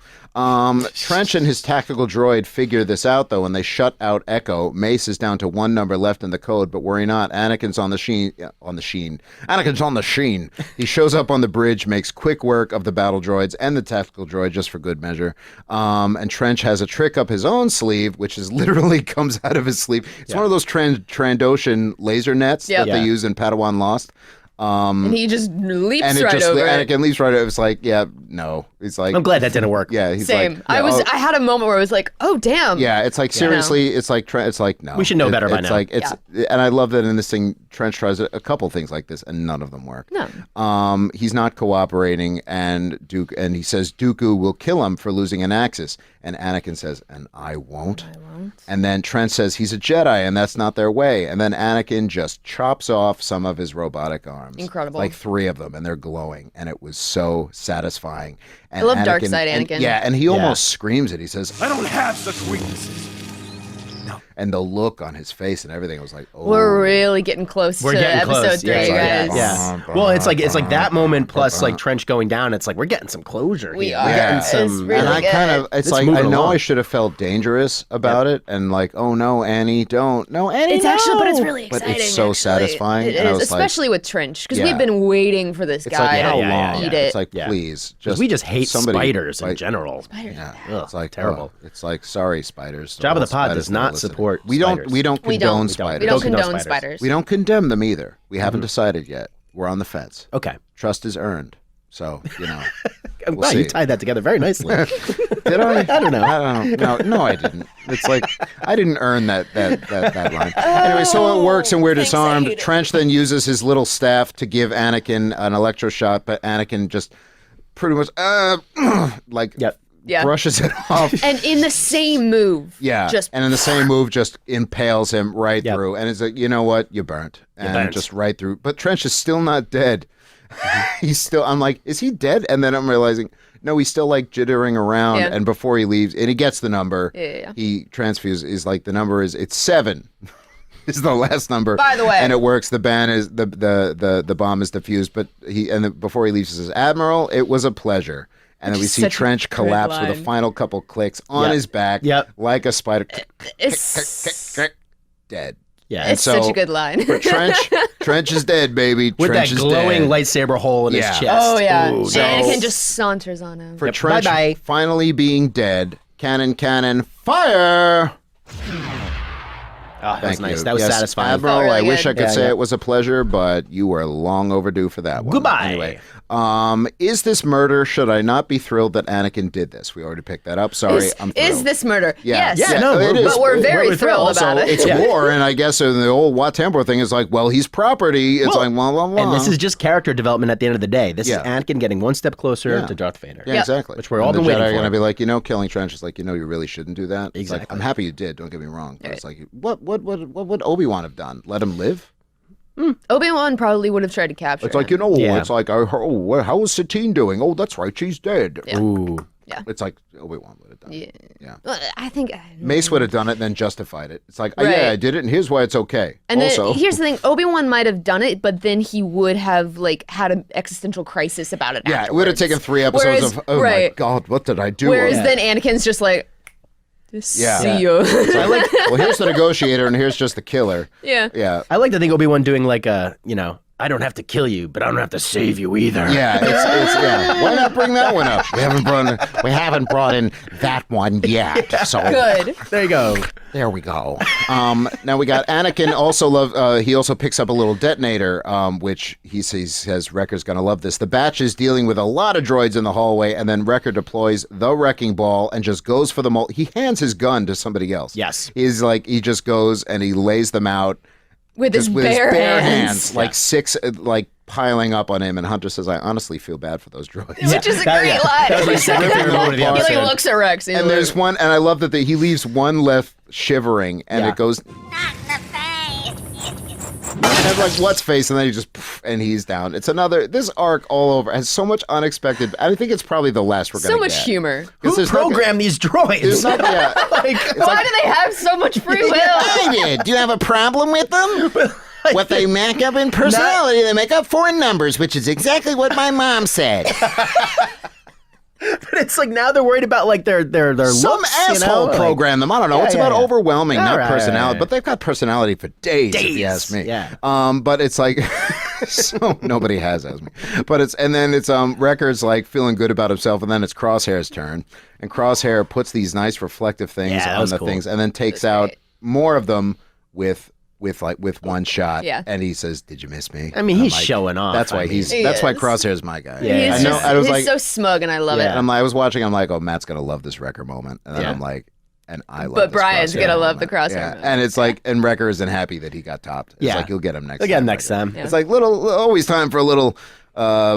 Trench and his tactical droid figure this out, though, when they shut out Echo. Mace is down to one number left in the code, but worry not. Anakin's on the sheen. Anakin's on the sheen. He shows up on the bridge, makes quick work of the battle droids and the tactical droid, just for good measure. And Trench has a trick up his own sleeve, which is literally comes out of his sleeve. It's one of those Trandoshan laser nets that they use in Padawan Lost. And he just leaps and right over it. Anakin leaps right over. It was like, yeah, no. He's like, I'm glad that didn't work. yeah, he's Same. like, I had a moment where I was like, oh damn. yeah, it's like seriously, it's like no. We should know better by it's now. Like and I love that in this thing, Trench tries a couple things like this, and none of them work. No. He's not cooperating, and he says Dooku will kill him for losing an axis, and Anakin says, and I won't. And then Trent says he's a Jedi, and that's not their way. And then Anakin just chops off some of his robotic arms. Incredible. Like 3 of them, and they're glowing, and it was so satisfying. And I love dark side Anakin. And he almost screams it. He says, I don't have such weaknesses. and the look on his face and everything was like, oh. We're really getting close to episode 3, guys. Yeah. Well, it's like that moment plus like Trench going down. It's like we're getting some closure. We here. are. We're getting It's some. really And I good. kind of, it's like, moving I know along. I should have felt dangerous about it, and like, oh no, Annie, don't, no, Annie, It's no. actually, but it's really But exciting. it's so actually. satisfying. It and I is, was like, especially with Trench, because Yeah. we've been waiting for this it's guy like, how to long? eat it. It's like, Yeah. please, 'Cause we just hate somebody, spiders in like, general. Yeah, Ugh, it's like terrible. It's like, sorry, spiders. Jabba the Pod Spiders does that not are listening. support We don't. spiders. We don't We condone don't. spiders. We don't condone condone spiders. spiders. We don't condemn them either. We haven't decided yet. We're on the fence. Okay. Trust is earned. So, I'm We'll glad you see. tied that together very nicely. Did I? I don't know. No, I didn't. It's like I didn't earn that line. Anyway, so it works and we're disarmed. Trench then uses his little staff to give Anakin an electroshot, but Anakin just pretty much like Yep. Yeah. brushes it off. And in the same move. Yeah, Just and in the same move, just impales him right Yep. through. And it's like, you know what? You burnt. And burnt. just right through. But Trench is still not dead. He's still, I'm like, is he dead? And then I'm realizing, no, he's still like jittering around. Yeah. And before he leaves, and he gets the number. Yeah. He transfuses, is like, the number it's 7. Is the last number. By the way. And it works. The ban is, the bomb is defused. But before he leaves, he says, Admiral, it was a pleasure. And then we see Such a Trench good collapse with a line. final couple clicks on Yep. his back. Yep. Like a spider. It's, Dead. Yeah. it's so- such a good line. Trench is dead, baby. With Trench that is glowing dead. lightsaber hole in Yeah. his chest. Oh, yeah. Ooh, So- Anakin just saunters on him. For Yep. Trench Bye-bye. finally being dead. Cannon, fire! Oh, that was Thank nice. you. That was Yes, satisfying. Admiral, Felt really I wish good. I could Yeah, say yeah. it was a pleasure, but you were long overdue for that one. Goodbye. Anyway, is this murder? Should I not be thrilled that Anakin did this? We already picked that up. Sorry, I'm thrilled. Is this murder? Yeah. Yes. Yeah, no, it we're- is. But we're very we're thrilled Also, about it. it's war, and I guess in the old Wat Tambor thing is like, well, he's property. It's like, blah, blah, blah. And this is just character development at the end of the day. This Yeah. is Anakin getting one step closer Yeah. to Darth Vader. Yeah, exactly. Which we're all And been the waiting Jedi for. are going to be like, killing Trench is like, you really shouldn't do that. It's like, Exactly. I'm happy you did. Don't get me wrong. But it's like, what would Obi-Wan have done? Let him live? Obi-Wan probably would have tried to capture It's like, him. it's like, how is Satine doing? Oh, that's right, she's dead. Yeah. Ooh. Yeah. It's like Obi-Wan would have done it. Yeah. Yeah. Well, I think... Mace would have done it and then justified it. It's like, Right. yeah, I did it, and here's why it's okay. And also, then here's the thing: Obi-Wan might have done it, but then he would have had an existential crisis about it. yeah, it would have afterwards. taken 3 episodes Whereas- of, oh right. my God, what did I do? Whereas then Anakin's just like, Yeah. see you. I like, well, here's the negotiator, and here's just the killer. Yeah. Yeah. I like to think Obi-Wan doing like a, I don't have to kill you, but I don't have to save you either. Yeah, it's yeah. Why not bring that one up? We haven't brought in that one yet. So Good. There you go. there we go. Now we got Anakin. Also he also picks up a little detonator, which he says Wrecker's gonna love this. The Batch is dealing with a lot of droids in the hallway, and then Wrecker deploys the wrecking ball and just goes for them all. He hands his gun to somebody else. Yes. He's like, he just goes and he lays them out. With his Just with bare his bare hands. like 6, like piling up on him. And Hunter says, I honestly feel bad for those droids. Which is a great line. That was my second favorite moment of the He, He episode. looks at Rex. And there's one, and I love that he leaves one left shivering, and Yeah. it goes, and like, what's face? And then he just, poof, and he's down. It's another, this arc all over has so much unexpected. I think it's probably the last we're going to so get. much humor. 'Cause Who there's not- programmed these droids? There's not, yeah. Why do they have so much free will? I did. Do you have a problem with them? What they make up in personality, they make up 4 in numbers, which is exactly what my mom said. But it's like now they're worried about like their Some looks, asshole like- program them. I don't know. Yeah, It's yeah, about yeah. overwhelming, not Right, personality. right. But they've got personality for days, if you Days, ask me. yeah. But it's like, so nobody has asked me. But it's Wrecker's like feeling good about himself, and then it's Crosshair's turn, and Crosshair puts these nice reflective things Yeah, that on was the cool. things, and then takes out more of them with with one shot. Yeah. And he says, "Did you miss me?" I mean, And he's I'm like, showing off. That's why I mean. that's why is. Crosshair's my guy. Yeah. He's I know. just, I was he's like, so smug, and I love it. and I was watching. I'm like, oh, Matt's gonna love this Wrecker moment, and then Yeah. I'm like, and I love. But this Brian's Crosshair gonna love moment. the Crosshair Yeah. moment. And it's like, and Wrecker isn't happy that he got topped. It's like you'll get him next. They'll get time, him next Wrecker. time. Yeah. It's like always time for a little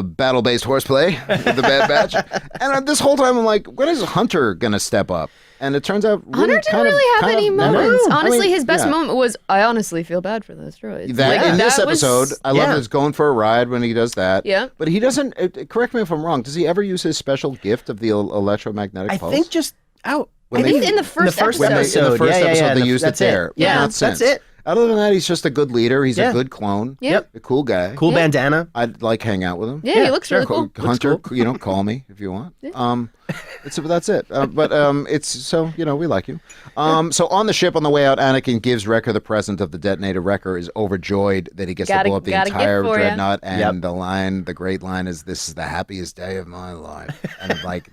battle-based horseplay with the Bad Batch. And this whole time I'm like, when is Hunter gonna step up? And it turns out really Hunter didn't really have any never. moments. I Honestly, mean, his best yeah. moment was, I honestly feel bad for those droids. That, in this that was- episode, I love Yeah. his going for a ride when he does that. Yeah. But he doesn't, correct me if I'm wrong, does he ever use his special gift of the electromagnetic I pulse? think just out. When I think they- in the first episode. in the first Yeah, episode, they the- used it that's there. Yeah. Not That's since. it. Other than that, he's just a good leader. He's Yeah. a good clone. Yeah. A cool guy. Cool bandana. I'd like hang out with him. Yeah, he looks really cool. Hunter, call me if you want. That's it. But it's so we like you. So on the ship on the way out, Anakin gives Wrecker the present of the detonator. Wrecker is overjoyed that he gets to blow up the got a gift entire for ya. dreadnought, and the great line is, "This is the happiest day of my life," and like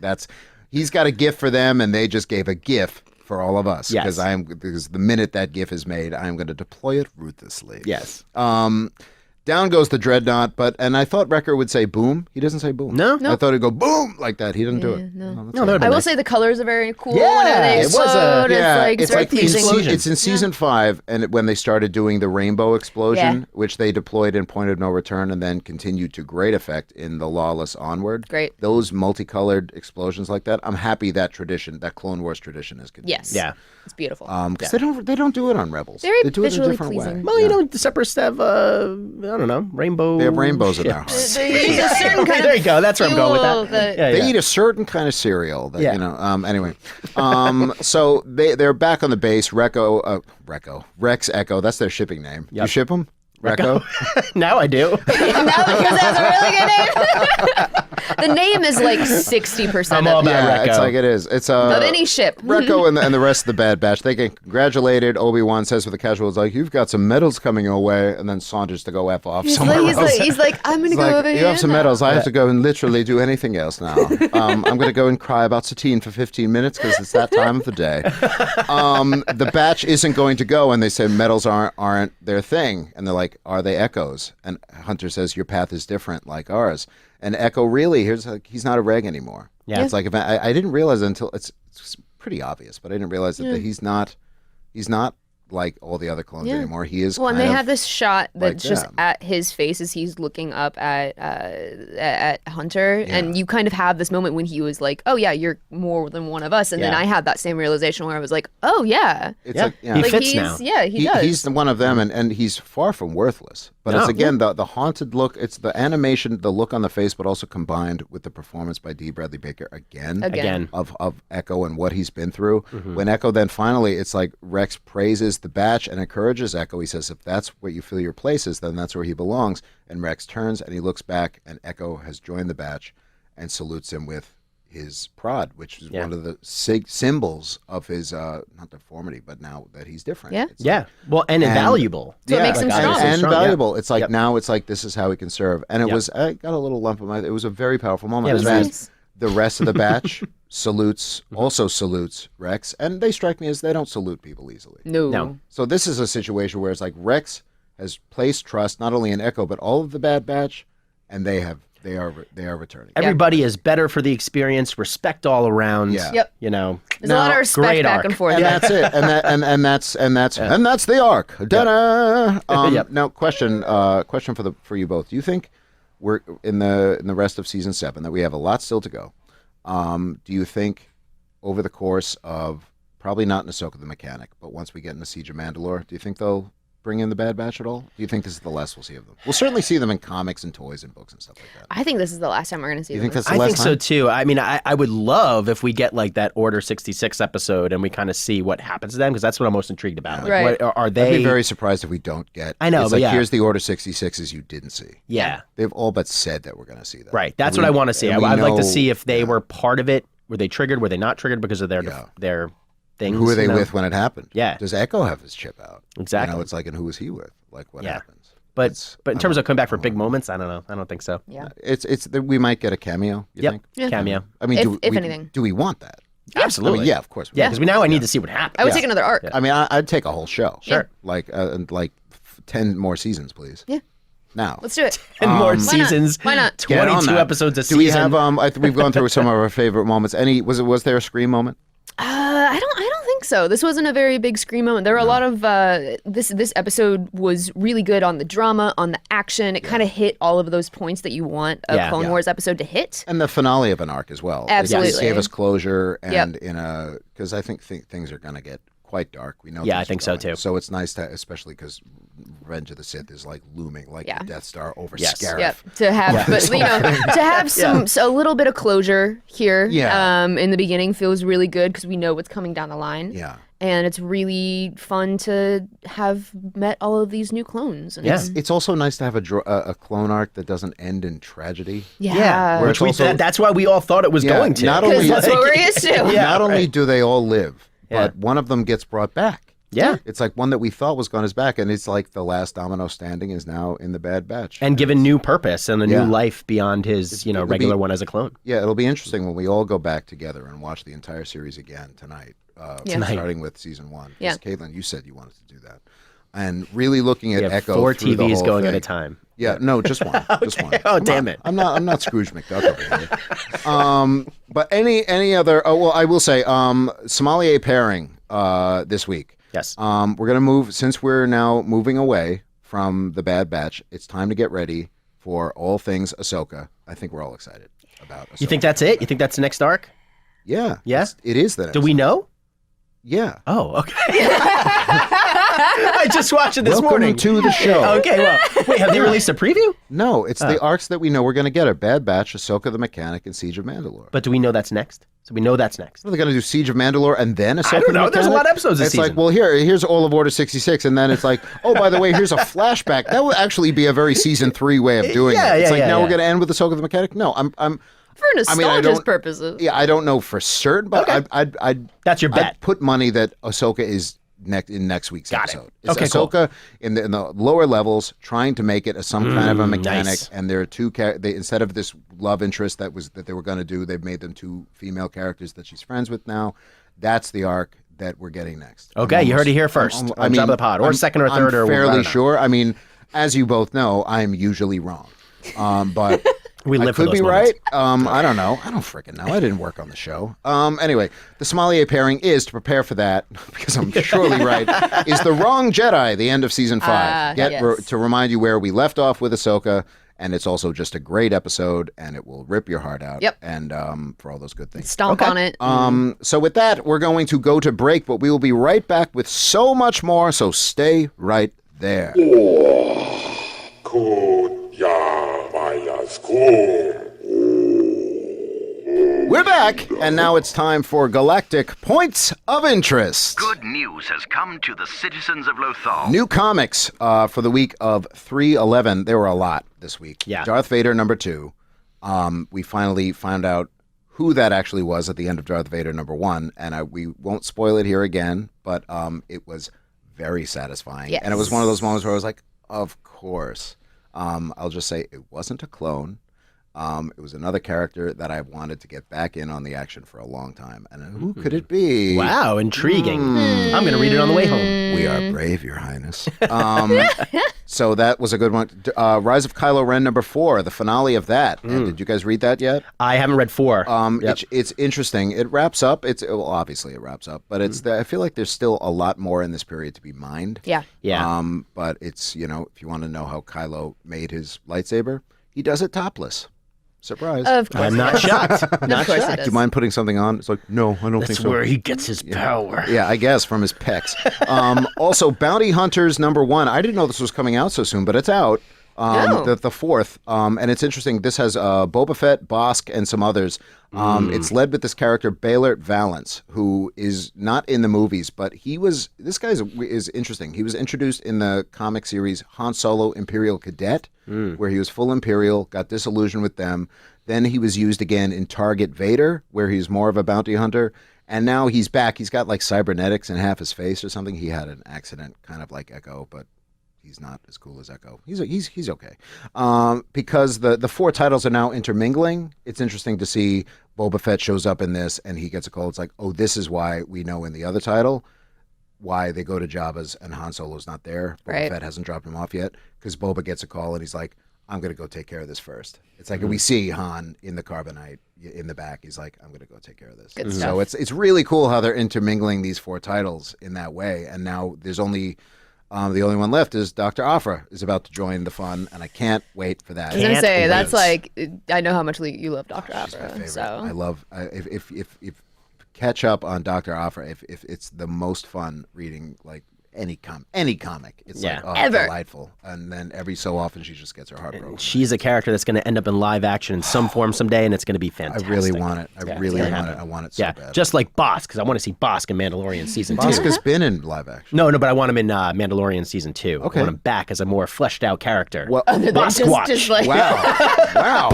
he's got a gift for them, and they just gave a gift for all of us Yes. because the minute that GIF is made, I am going to deploy it ruthlessly. Yes. Down goes the dreadnought, and I thought Wrecker would say boom. He doesn't say boom. No? I thought he'd go boom like that. He didn't do it. no. that's No, all right. that'd I be will nice. say the colors are very cool Yeah, when they it was a- explode. Yeah, it's very like pleasing. it's in season 5, and when they started doing the rainbow explosion, Yeah. which they deployed in Point of No Return, and then continued to great effect in the Lawless Onward. Great. Those multicolored explosions like that. I'm happy that Clone Wars tradition is continued. Yes. Yeah. It's beautiful. Because they don't do it on Rebels. Very they do it in a visually different pleasing. way. Well, you know, the Separatists have, I don't know, rainbow. They have rainbows in shit. their house. They use a certain kind There of you go. That's where I'm going with fuel that. Yeah, They yeah. eat a certain kind of cereal. That, Yeah. Anyway, so they're back on the base. Rex Echo. That's their shipping name. You Yep. ship them? Recco? Now I do. No, because that's a really good name. The name is like 60% I'm all of, about Yeah, Recco. it's like it is. It's of any ship. Recco and the rest of the Bad Batch, they get congratulated. Obi-Wan says with the casuals, like, you've got some medals coming your way, and then saunters to go F off somewhere else. He's like, I'm going to It's go like, over you here. have some now." medals. I have to go and literally do anything else now. I'm going to go and cry about Satine for 15 minutes because it's that time of the day. The batch isn't going to go, and they say medals aren't their thing. And they're like, are they Echoes? And Hunter says, your path is different, like ours. And Echo really, he's not a reg anymore. Yeah. It's like, I didn't realize until, it's pretty obvious, but I didn't realize that he's not like all the other clones anymore. He is Well, and kind they of have this shot that's like just them. at his face as he's looking up at Hunter, and you kind of have this moment when he was like, "Oh yeah, you're more than one of us," and then Yeah. I had that same realization where I was like, "Oh yeah, It's Yeah. like, He like fits he's now. yeah he does." He's the one of them, and he's far from worthless. But No. it's again the haunted look. It's the animation, the look on the face, but also combined with the performance by D. Bradley Baker again. Again. Of Echo and what he's been through. Mm-hmm. When Echo then finally, it's like Rex praises the batch and encourages Echo. He says, if that's where you feel your place is, then that's where he belongs. And Rex turns and he looks back, and Echo has joined the batch and salutes him with his prod, which is one of the symbols of his, not deformity, but now that he's different. Yeah. It's Yeah. Well, and invaluable. So it makes him like, strong. obviously and strong, yeah. valuable. It's like Yep. now it's like this is how he can serve. And it Yep. was I got a little lump in my. It was a very powerful moment. Yeah, it was And nice. the rest of the batch also salutes Rex, and they strike me as they don't salute people easily. No. So this is a situation where it's like Rex has placed trust not only in Echo but all of the Bad Batch, and they are returning. Everybody is better for the experience. Respect all around. Yeah. Yep. You know. There's a lot of respect great back arc. and forth. And that's it. And that's the arc. Da-da! Yep. Now, question for you both. Do you think we're in the rest of season 7 that we have a lot still to go? Do you think over the course of probably not in Ahsoka the Mechanic, but once we get into Siege of Mandalore, do you think they'll bring in the Bad Batch at all? Do you think this is the last we'll see of them? We'll certainly see them in comics and toys and books and stuff like that. I think this is the last time we're going to see You them. think that's the I last think time? so too. I mean, I would love if we get like that Order 66 episode and we kind of see what happens to them, because that's what I'm most intrigued about. Like, Right. what, are I'd they? be very surprised if we don't get. I know, It's but like yeah. here's the Order 66s you didn't see. Yeah. They've all but said that we're going to see that. Right. That's And what I we- want to see. and we I'd like to know- see if they yeah. were part of it. Were they triggered? Were they not triggered because of their things? Who were they you know? with when it happened? Yeah. Does Echo have his chip out? Exactly. You know, it's like, and who was he with? Like, what Yeah. happens? But It's- in terms of coming back for big moments, I don't know. I don't think so. Yeah. we might get a cameo. You Yep. think? Yeah. Cameo. I mean, If anything. do we want that? Absolutely. I mean, yeah, of course. Yeah, because now I need to see what happens. I would take another arc. I mean, I'd take a whole show. Sure. Like 10 more seasons, please. Yeah. Now. Let's do it. And more Why not? seasons. Why not? Get on 22 that. episodes a Do we season. have? We've gone through some of our favorite moments. Was there a scream moment? I don't think so. This wasn't a very big scream moment. There were a lot of this episode was really good on the drama, on the action. It kind of hit all of those points that you want a Clone Wars episode to hit. And the finale of an arc as well. Absolutely. It gave us closure, and because I think things are going to get quite dark. We know. Yeah, I things think are so going. too. So it's nice to, especially because Revenge of the Sith is like looming, like the Death Star over Scarif. Yep. To have, but to have a little bit of closure here. Yeah. In the beginning feels really good because we know what's coming down the line. Yeah. And it's really fun to have met all of these new clones. And It's also nice to have a clone arc that doesn't end in tragedy. Yeah. Where Which it's also- that's why we all thought it was going to. Not Because only that's what we're used to. not only do they all live, Yeah. but one of them gets brought back. Yeah. It's like one that we thought was gone is back, and it's like the last domino standing is now in the Bad Batch. And given new purpose and a Yeah. new life beyond his, It'll regular be- one as a clone. Yeah, it'll be interesting when we all go back together and watch the entire series again tonight. Starting with season 1. Yeah. Caitlin, you said you wanted to do that. And really looking at We have Echo 4 through the TVs whole going thing. at a time. Yeah, no, just one. Just one. Oh, Come damn on. it. I'm not Scrooge McDuck over here. But any other? Oh well, I will say sommelier pairing this week. Yes. We're gonna move since we're now moving away from the Bad Batch. It's time to get ready for all things Ahsoka. I think we're all excited about. Ahsoka. You think that's it? You think that's the next arc? Yeah. Yeah? It is the next. Do we know? Yeah. Oh, okay. I just watched it this Welcome morning. to the show. Okay, well, wait, have they released a preview? No, it's the arcs that we know we're going to get are Bad Batch, Ahsoka the Mechanic, and Siege of Mandalore. But do we know that's next? So we know that's next. Are they going to do Siege of Mandalore and then Ahsoka I don't the know. Mechanic? There's a lot of episodes this It's season. like, well, here's all of Order 66, and then it's like, oh, by the way, here's a flashback. That would actually be a very season 3 way of doing it. It's like, now we're going to end with Ahsoka the Mechanic? No, I'm For nostalgia's purposes. Yeah, I don't know for certain, but I'd That's your bet. I'd put money that Ahsoka is in next week's Got it. episode. It's Okay, cool. Ahsoka in the lower levels trying to make it some kind of a mechanic, nice. and there are two instead of this love interest that they were going to do, they've made them 2 female characters that she's friends with now. That's the arc that we're getting next. Okay, you heard it here first on Jabba the Pod, or second or third, I'm or I fairly don't know. sure. I mean, as you both know, I'm usually wrong, but. We I live for could those be moments. right. I don't know. I don't freaking know. I didn't work on the show. Anyway, the sommelier pairing is to prepare for that, because I'm surely right, is The Wrong Jedi, the end of season 5. Yes. To remind you where we left off with Ahsoka, and it's also just a great episode, and it will rip your heart out. Yep. And for all those good things. Stomp on it. So with that, we're going to go to break, but we will be right back with so much more, so stay right there. We're back, and now it's time for Galactic Points of Interest. Good news has come to the citizens of Lothal. New comics for the week of 3/11. There were a lot this week. Yeah. Darth Vader #2. We finally found out who that actually was at the end of Darth Vader #1, and we won't spoil it here again, but it was very satisfying. Yes. And it was one of those moments where I was like, of course. I'll just say it wasn't a clone. It was another character that I wanted to get back in on the action for a long time. And who could it be? Wow, intriguing. I'm going to read it on the way home. We are brave, Your Highness. So that was a good one. Rise of Kylo Ren #4, the finale of that. And did you guys read that yet? I haven't read 4. Yep. It's interesting. It wraps up. Obviously it wraps up, but I feel like there's still a lot more in this period to be mined. Yeah. Yeah. But it's, if you want to know how Kylo made his lightsaber, he does it topless. Surprise. Of course. I'm not shocked. Of course it Do is. you mind putting something on? It's like, no, I don't think That's so. where he gets his power. Yeah, I guess from his pecs. Also, Bounty Hunters #1. I didn't know this was coming out so soon, but it's out. The 4th. And it's interesting. This has Boba Fett, Bosk, and some others. It's led with this character, Baylor Valance, who is not in the movies, but this guy is interesting. He was introduced in the comic series Han Solo Imperial Cadet, where he was full Imperial, got disillusioned with them. Then he was used again in Target Vader, where he's more of a bounty hunter. And now he's back. He's got like cybernetics in half his face or something. He had an accident, kind of like Echo, but he's not as cool as Echo. He's okay. Because the 4 titles are now intermingling. It's interesting to see Boba Fett shows up in this and he gets a call. It's like, oh, this is why we know in the other title why they go to Jabba's and Han Solo's not there. Boba Fett hasn't dropped him off yet because Boba gets a call and he's like, I'm going to go take care of this first. It's like we see Han in the carbonite in the back. He's like, I'm going to go take care of this. Good So it's really cool how they're intermingling these 4 titles in that way. And now there's only the only one left is Dr. Aphra is about to join the fun, and I can't wait for that. I was going to say, that's like, I know how much you love Dr. She's my Aphra. favorite. So I love, if catch up on Dr. Aphra, if it's the most fun reading, like, any comic. It's like, oh, ever. Delightful. And then every so often she just gets her heart broken. She's a character that's going to end up in live action in some form someday, and it's going to be fantastic. I really want it. I really want it. I want it so bad. Just like Bosk, because I want to see Bosk in Mandalorian season 2. Bosk has been in live action. No, but I want him in Mandalorian season 2. Okay. I want him back as a more fleshed out character. Well, Boskwatch. just like, wow.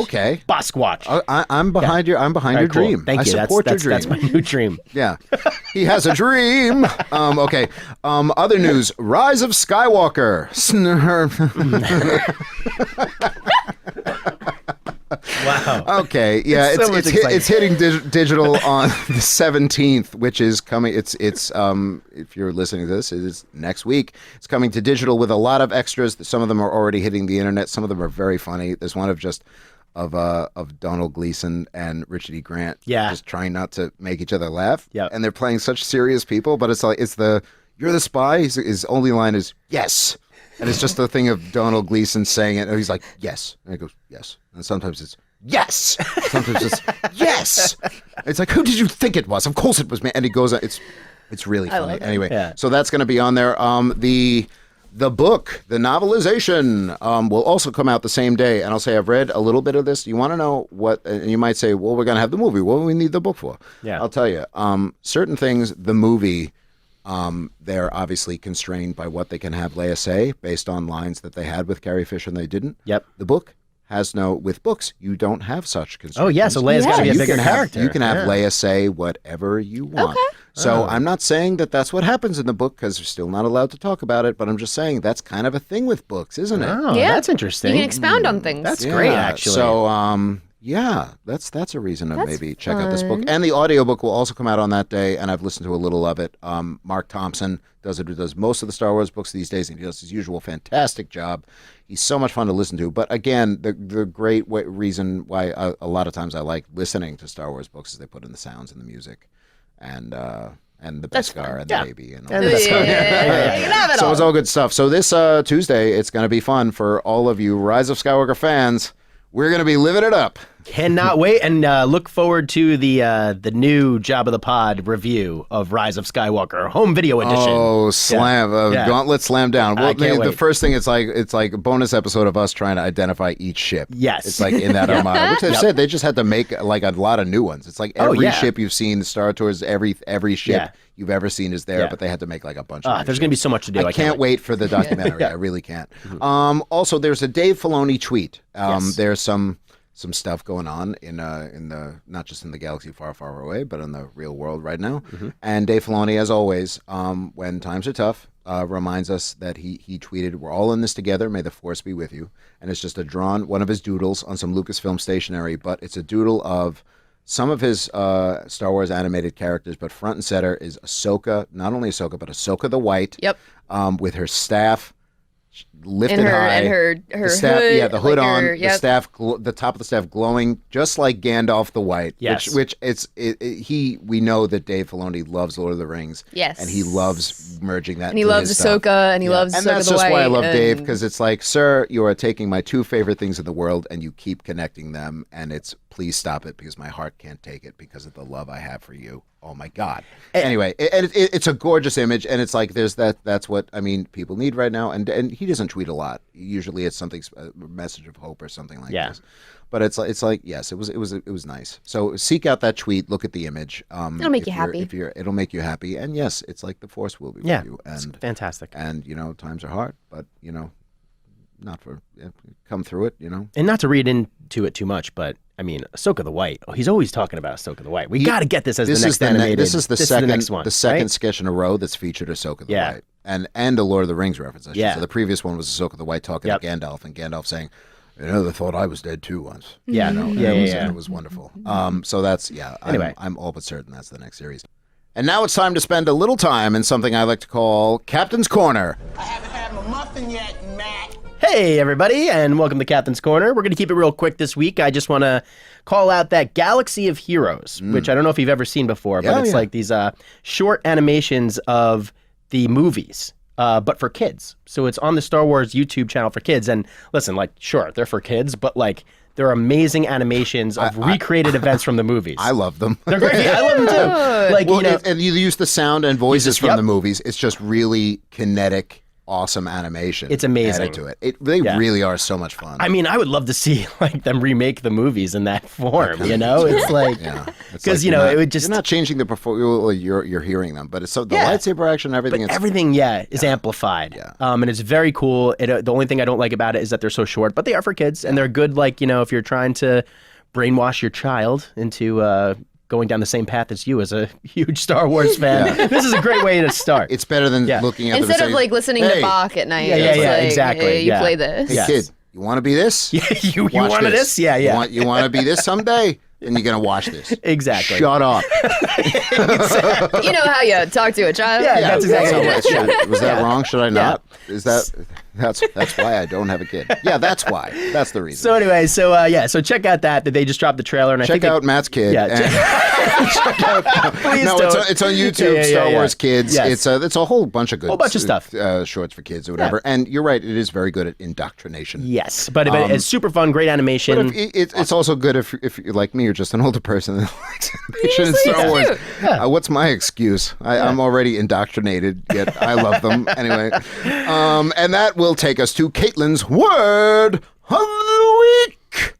Okay. Boskwatch. I'm behind your All right, your cool. dream. Thank you. I support your dream. That's my new dream. Yeah. He has a dream. Okay. Other news. Rise of Skywalker. Wow. Okay. Yeah. It's hitting digital on the 17th, which is coming. It's if you're listening to this, it is next week. It's coming to digital with a lot of extras. Some of them are already hitting the internet. Some of them are very funny. There's one of Donald Gleason and Richard E. Grant just trying not to make each other laugh. Yep. And they're playing such serious people, but it's like you're the spy. His only line is yes. And it's just the thing of Donald Gleason saying it. And he's like, yes. And he goes, yes. And sometimes it's yes. Sometimes it's yes. It's like, who did you think it was? Of course it was me. And he goes, it's really funny. Anyway, so that's going to be on there. The book, the novelization, will also come out the same day. And I'll say I've read a little bit of this. You want to know what, and you might say, well, we're going to have the movie. What do we need the book for? Yeah. I'll tell you. Certain things, the movie, they're obviously constrained by what they can have Leia say based on lines that they had with Carrie Fisher and they didn't. Yep. The book has with books, you don't have such constraints. Oh, yeah, so Leia's got to be a bigger character. You can have Leia say whatever you want. Okay. So I'm not saying that that's what happens in the book because we're still not allowed to talk about it, but I'm just saying that's kind of a thing with books, isn't it? Oh, that's interesting. You can expound on things. That's great, actually. So, yeah, that's a reason to maybe check out this book. And the audiobook will also come out on that day, and I've listened to a little of it. Mark Thompson does most of the Star Wars books these days, and he does his usual fantastic job. He's so much fun to listen to. But again, the great reason why a lot of times I like listening to Star Wars books is they put in the sounds and the music, and the Beskar and the baby and all that stuff. So it's all good stuff. So this Tuesday, it's going to be fun for all of you Rise of Skywalker fans. We're going to be living it up. Cannot wait, and look forward to the new Jabba the Pod review of Rise of Skywalker home video edition. Oh, slam! Gauntlet slam down. Well, the first thing it's like a bonus episode of us trying to identify each ship. Yes, it's like in that armada, which they've said they just had to make like a lot of new ones. It's like every ship you've seen, Star Tours, every ship you've ever seen is there, but they had to make like a bunch of. There's going to be so much to do. I can't wait for the documentary. I really can't. Also, there's a Dave Filoni tweet. There's some stuff going on in the not just in the galaxy far, far away, but in the real world right now. And Dave Filoni, as always, when times are tough, reminds us that he tweeted, "We're all in this together. May the Force be with you." And it's just one of his doodles on some Lucasfilm stationery, but it's a doodle of some of his Star Wars animated characters, but front and center is Ahsoka, not only Ahsoka, but Ahsoka the White, with her staff lifted high, and her the staff, hood, the hood like on, her, the staff, the top of the staff glowing, just like Gandalf the White. Yes. which we know that Dave Filoni loves Lord of the Rings. Yes, and he loves merging that. And he loves Ahsoka, and he loves Ahsoka the White. And that's just why I love Dave, because it's like, sir, you are taking my two favorite things in the world, and you keep connecting them, and it's please stop it because my heart can't take it because of the love I have for you. Oh my God. Anyway, it's a gorgeous image, and it's like that's what people need right now. And he doesn't tweet a lot. Usually it's something, a message of hope or something like this. But it's like yes, it was nice. So seek out that tweet, look at the image. It'll make you happy. It'll make you happy. And yes, it's like the Force will be with you. And it's fantastic. And times are hard, but come through it. And not to read into it too much, but Ahsoka the White. He's always talking about Ahsoka the White. We got to get this as the next animated. This is the second next one, the second sketch in a row that's featured Ahsoka the White, and a Lord of the Rings reference. So the previous one was Ahsoka the White talking to Gandalf, and Gandalf saying, You know, they thought I was dead too once. Yeah, You know, it was wonderful. So that's, Anyway. I'm all but certain that's the next series. And now it's time to spend a little time in something I like to call Captain's Corner. I haven't had my muffin yet, Matt. Hey, everybody, and welcome to Captain's Corner. We're going to keep it real quick this week. I just want to call out that Galaxy of Heroes, which I don't know if you've ever seen before, but it's like these short animations of the movies, but for kids. So it's on the Star Wars YouTube channel for kids. And listen, like, sure, they're for kids, but like, they're amazing animations of recreated events from the movies. I love them. They're great. I love them too. Like, Well, and you use the sound and voices from the movies. It's just really kinetic, awesome animation. It's amazing. Added to it. They really are so much fun. I mean, I would love to see like them remake the movies in that form. You know, it's like because you know it would just you're not changing the performance. You're hearing them, but it's so the lightsaber action, everything. But everything, is amplified. Yeah. And it's very cool. The only thing I don't like about it is that they're so short, but they are for kids and they're good. Like, you know, if you're trying to brainwash your child into going down the same path as you as a huge Star Wars fan, this is a great way to start. It's better than looking at them instead and of like listening to Bach at night. Yeah, like, exactly. Hey, you play this. Hey kid, you want to be this? You wanted this? Yeah. You want to be this someday? Then you're gonna watch this. Exactly. Shut up. You know how you talk to a child? Yeah, that's exactly it. Was that wrong? Should I not? Is that's why I don't have a kid. Yeah, that's why. That's the reason. So anyway, so check out that they just dropped the trailer and I check think out Matt's kid. Yeah. Please don't. It's on YouTube. Star Wars Kids. Yes. It's a whole bunch of good, bunch of stuff, shorts for kids or whatever. And you're right. It is very good at indoctrination. Yes, but it's super fun, great animation. But it's also good if you're like me, you're just an older person that likes animation and Star Wars. What's my excuse? I'm already indoctrinated, yet I love them anyway. And that will take us to Caitlin's word of the week.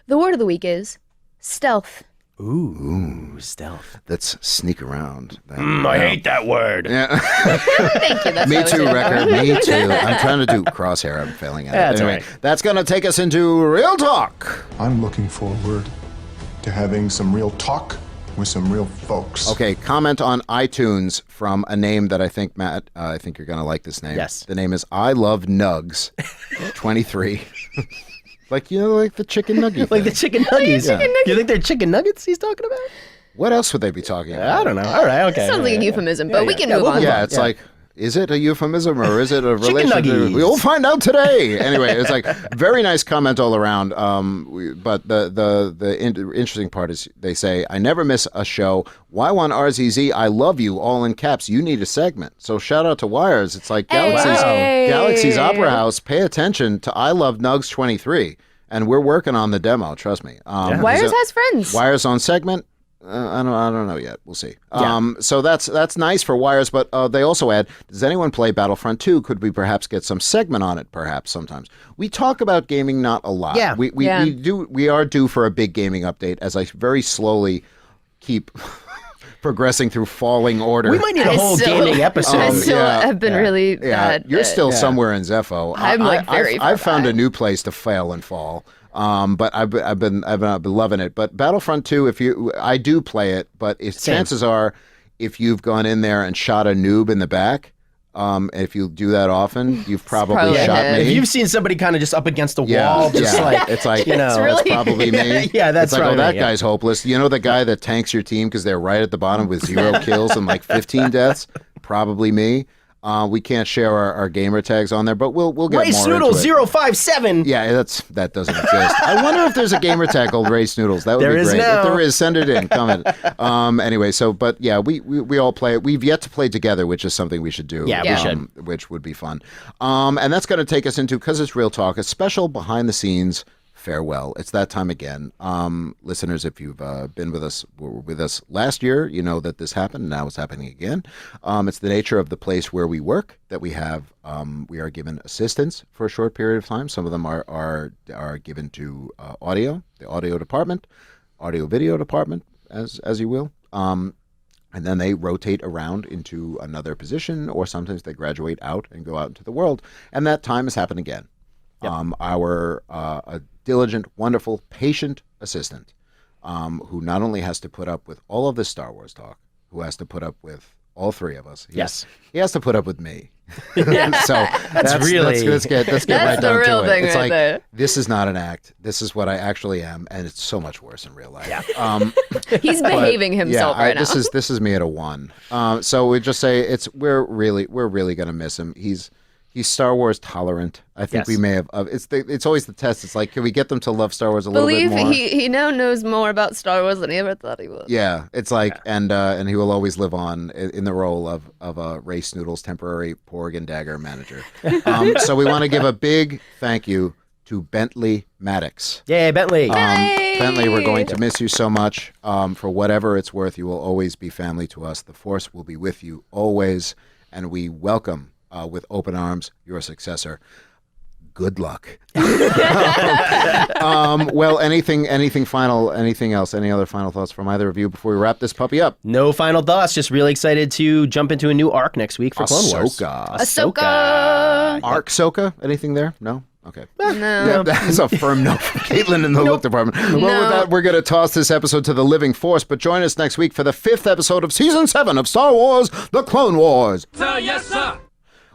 The word of the week is stealth. Ooh, stealth. Let's sneak around. I hate that word. Yeah. Thank you. That's Me what I too, was Record. Me too. I'm trying to do crosshair. I'm failing at it. That's Anyway, all right. that's going to take us into Real Talk. I'm looking forward to having some real talk with some real folks. Okay, comment on iTunes from a name that I think, Matt, I think you're going to like this name. Yes. The name is I Love Nugs 23. Like, you know, like the chicken nugget. Like the chicken nuggies. You think they're chicken nuggets he's talking about? What else would they be talking about? I don't know. All right, okay. Sounds like a euphemism, but we can move on. Yeah, it's like, is it a euphemism or is it a relation to? nuggies. We'll find out today. Anyway, it's like very nice comment all around. But the interesting part is they say, I never miss a show. Y1RZZ, I love you, all in caps. You need a segment. So shout out to Wires. It's like Galaxy's Opera House. Pay attention to I Love Nugs 23. And we're working on the demo, trust me. Wires has friends. Wires on segment. I don't know yet. We'll see. So that's nice for Wires, but they also add, does anyone play Battlefront 2? Could we perhaps get some segment on it, perhaps, sometimes? We talk about gaming not a lot. Yeah. We are due for a big gaming update as I very slowly keep progressing through falling order. We might need a whole gaming episode. I still have been really bad. You're still somewhere in Zepho. I'm like very far I've found back. a new place to fail and fall. But I've been loving it. But Battlefront 2, I do play it, but chances are, if you've gone in there and shot a noob in the back, if you do that often, you've probably shot me. If you've seen somebody kind of just up against the wall, it's like you know, really, that's probably me. Yeah, that's it's like, right. Oh, that guy's hopeless. You know, the guy that tanks your team because they're right at the bottom with 0 kills and like 15 deaths. Probably me. We can't share our gamer tags on there, but we'll get Rey more Snootles into it. 057. Yeah, that doesn't exist. I wonder if there's a gamer tag called Rey Snootles. That would There be is great. now. If there is, send it in. Comment. Anyway, but yeah, we all play it. We've yet to play together, which is something we should do. Yeah, we should. Which would be fun. And that's going to take us into, because it's Real Talk, a special behind the scenes farewell. It's that time again. Listeners, if you've been with us last year, you know that this happened. Now it's happening again. It's the nature of the place where we work that we have. We are given assistants for a short period of time. Some of them are given to audio, the audio department, audio video department, as you will. And then they rotate around into another position, or sometimes they graduate out and go out into the world. And that time has happened again. Yep. Our diligent, wonderful, patient assistant, who not only has to put up with all of this Star Wars talk, who has to put up with all three of us. Yes. He has to put up with me. So let's get right down to it. It's like, this is not an act. This is what I actually am, and it's so much worse in real life. Yeah. He's behaving himself right now. This is me at a 1. So we just say we're really gonna miss him. He's Star Wars tolerant. I think we may have. It's always the test. It's like, can we get them to love Star Wars a little bit more? He now knows more about Star Wars than he ever thought he would. Yeah, it's like, and he will always live on in the role of Rey Snootles' temporary porg and dagger manager. So we want to give a big thank you to Bentley Maddox. Yay, Bentley! Bentley, we're going to miss you so much. For whatever it's worth, you will always be family to us. The Force will be with you always, and we welcome. With open arms, your successor. Good luck. Well, anything final? Anything else? Any other final thoughts from either of you before we wrap this puppy up? No final thoughts. Just really excited to jump into a new arc next week for Clone Wars. Ahsoka. Arc-soka? Anything there? No. Okay. No. Yeah, that's a firm no from Caitlin in the look department. Well, with that, we're going to toss this episode to the living force, but join us next week for the 5th episode of Season 7 of Star Wars: The Clone Wars. Sir, yes, sir.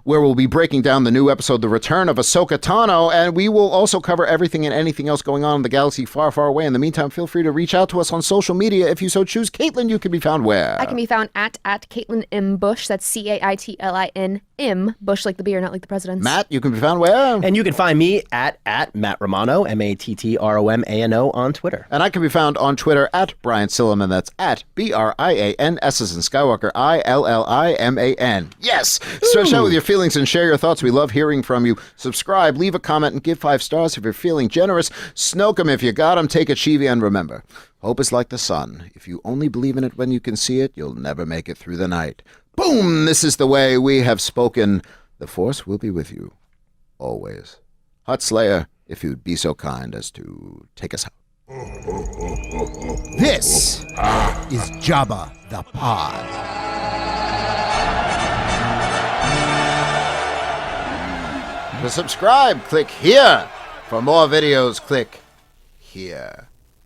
Where we'll be breaking down the new episode, The Return of Ahsoka Tano, and we will also cover everything and anything else going on in the galaxy far, far away. In the meantime, feel free to reach out to us on social media if you so choose. Caitlin, you can be found where? I can be found at Caitlin M. Bush. That's Caitlin M. Bush, like the beer, not like the president's. Matt, you can be found where? And you can find me at Matt Romano, MatTROMANO on Twitter. And I can be found on Twitter at Brian Silliman. That's at BRIAN, S as in Skywalker, ILLIMAN. Yes! Stretch out with your feelings and share your thoughts. We love hearing from you. Subscribe, leave a comment, and give 5 stars if you're feeling generous. Snoke 'em if you got 'em. Take it, Chibi, and remember, hope is like the sun. If you only believe in it when you can see it, you'll never make it through the night. Boom! This is the way we have spoken. The Force will be with you always. Hut Slayer, if you'd be so kind as to take us out. This is Jabba the Pod. To subscribe, click here. For more videos, click here.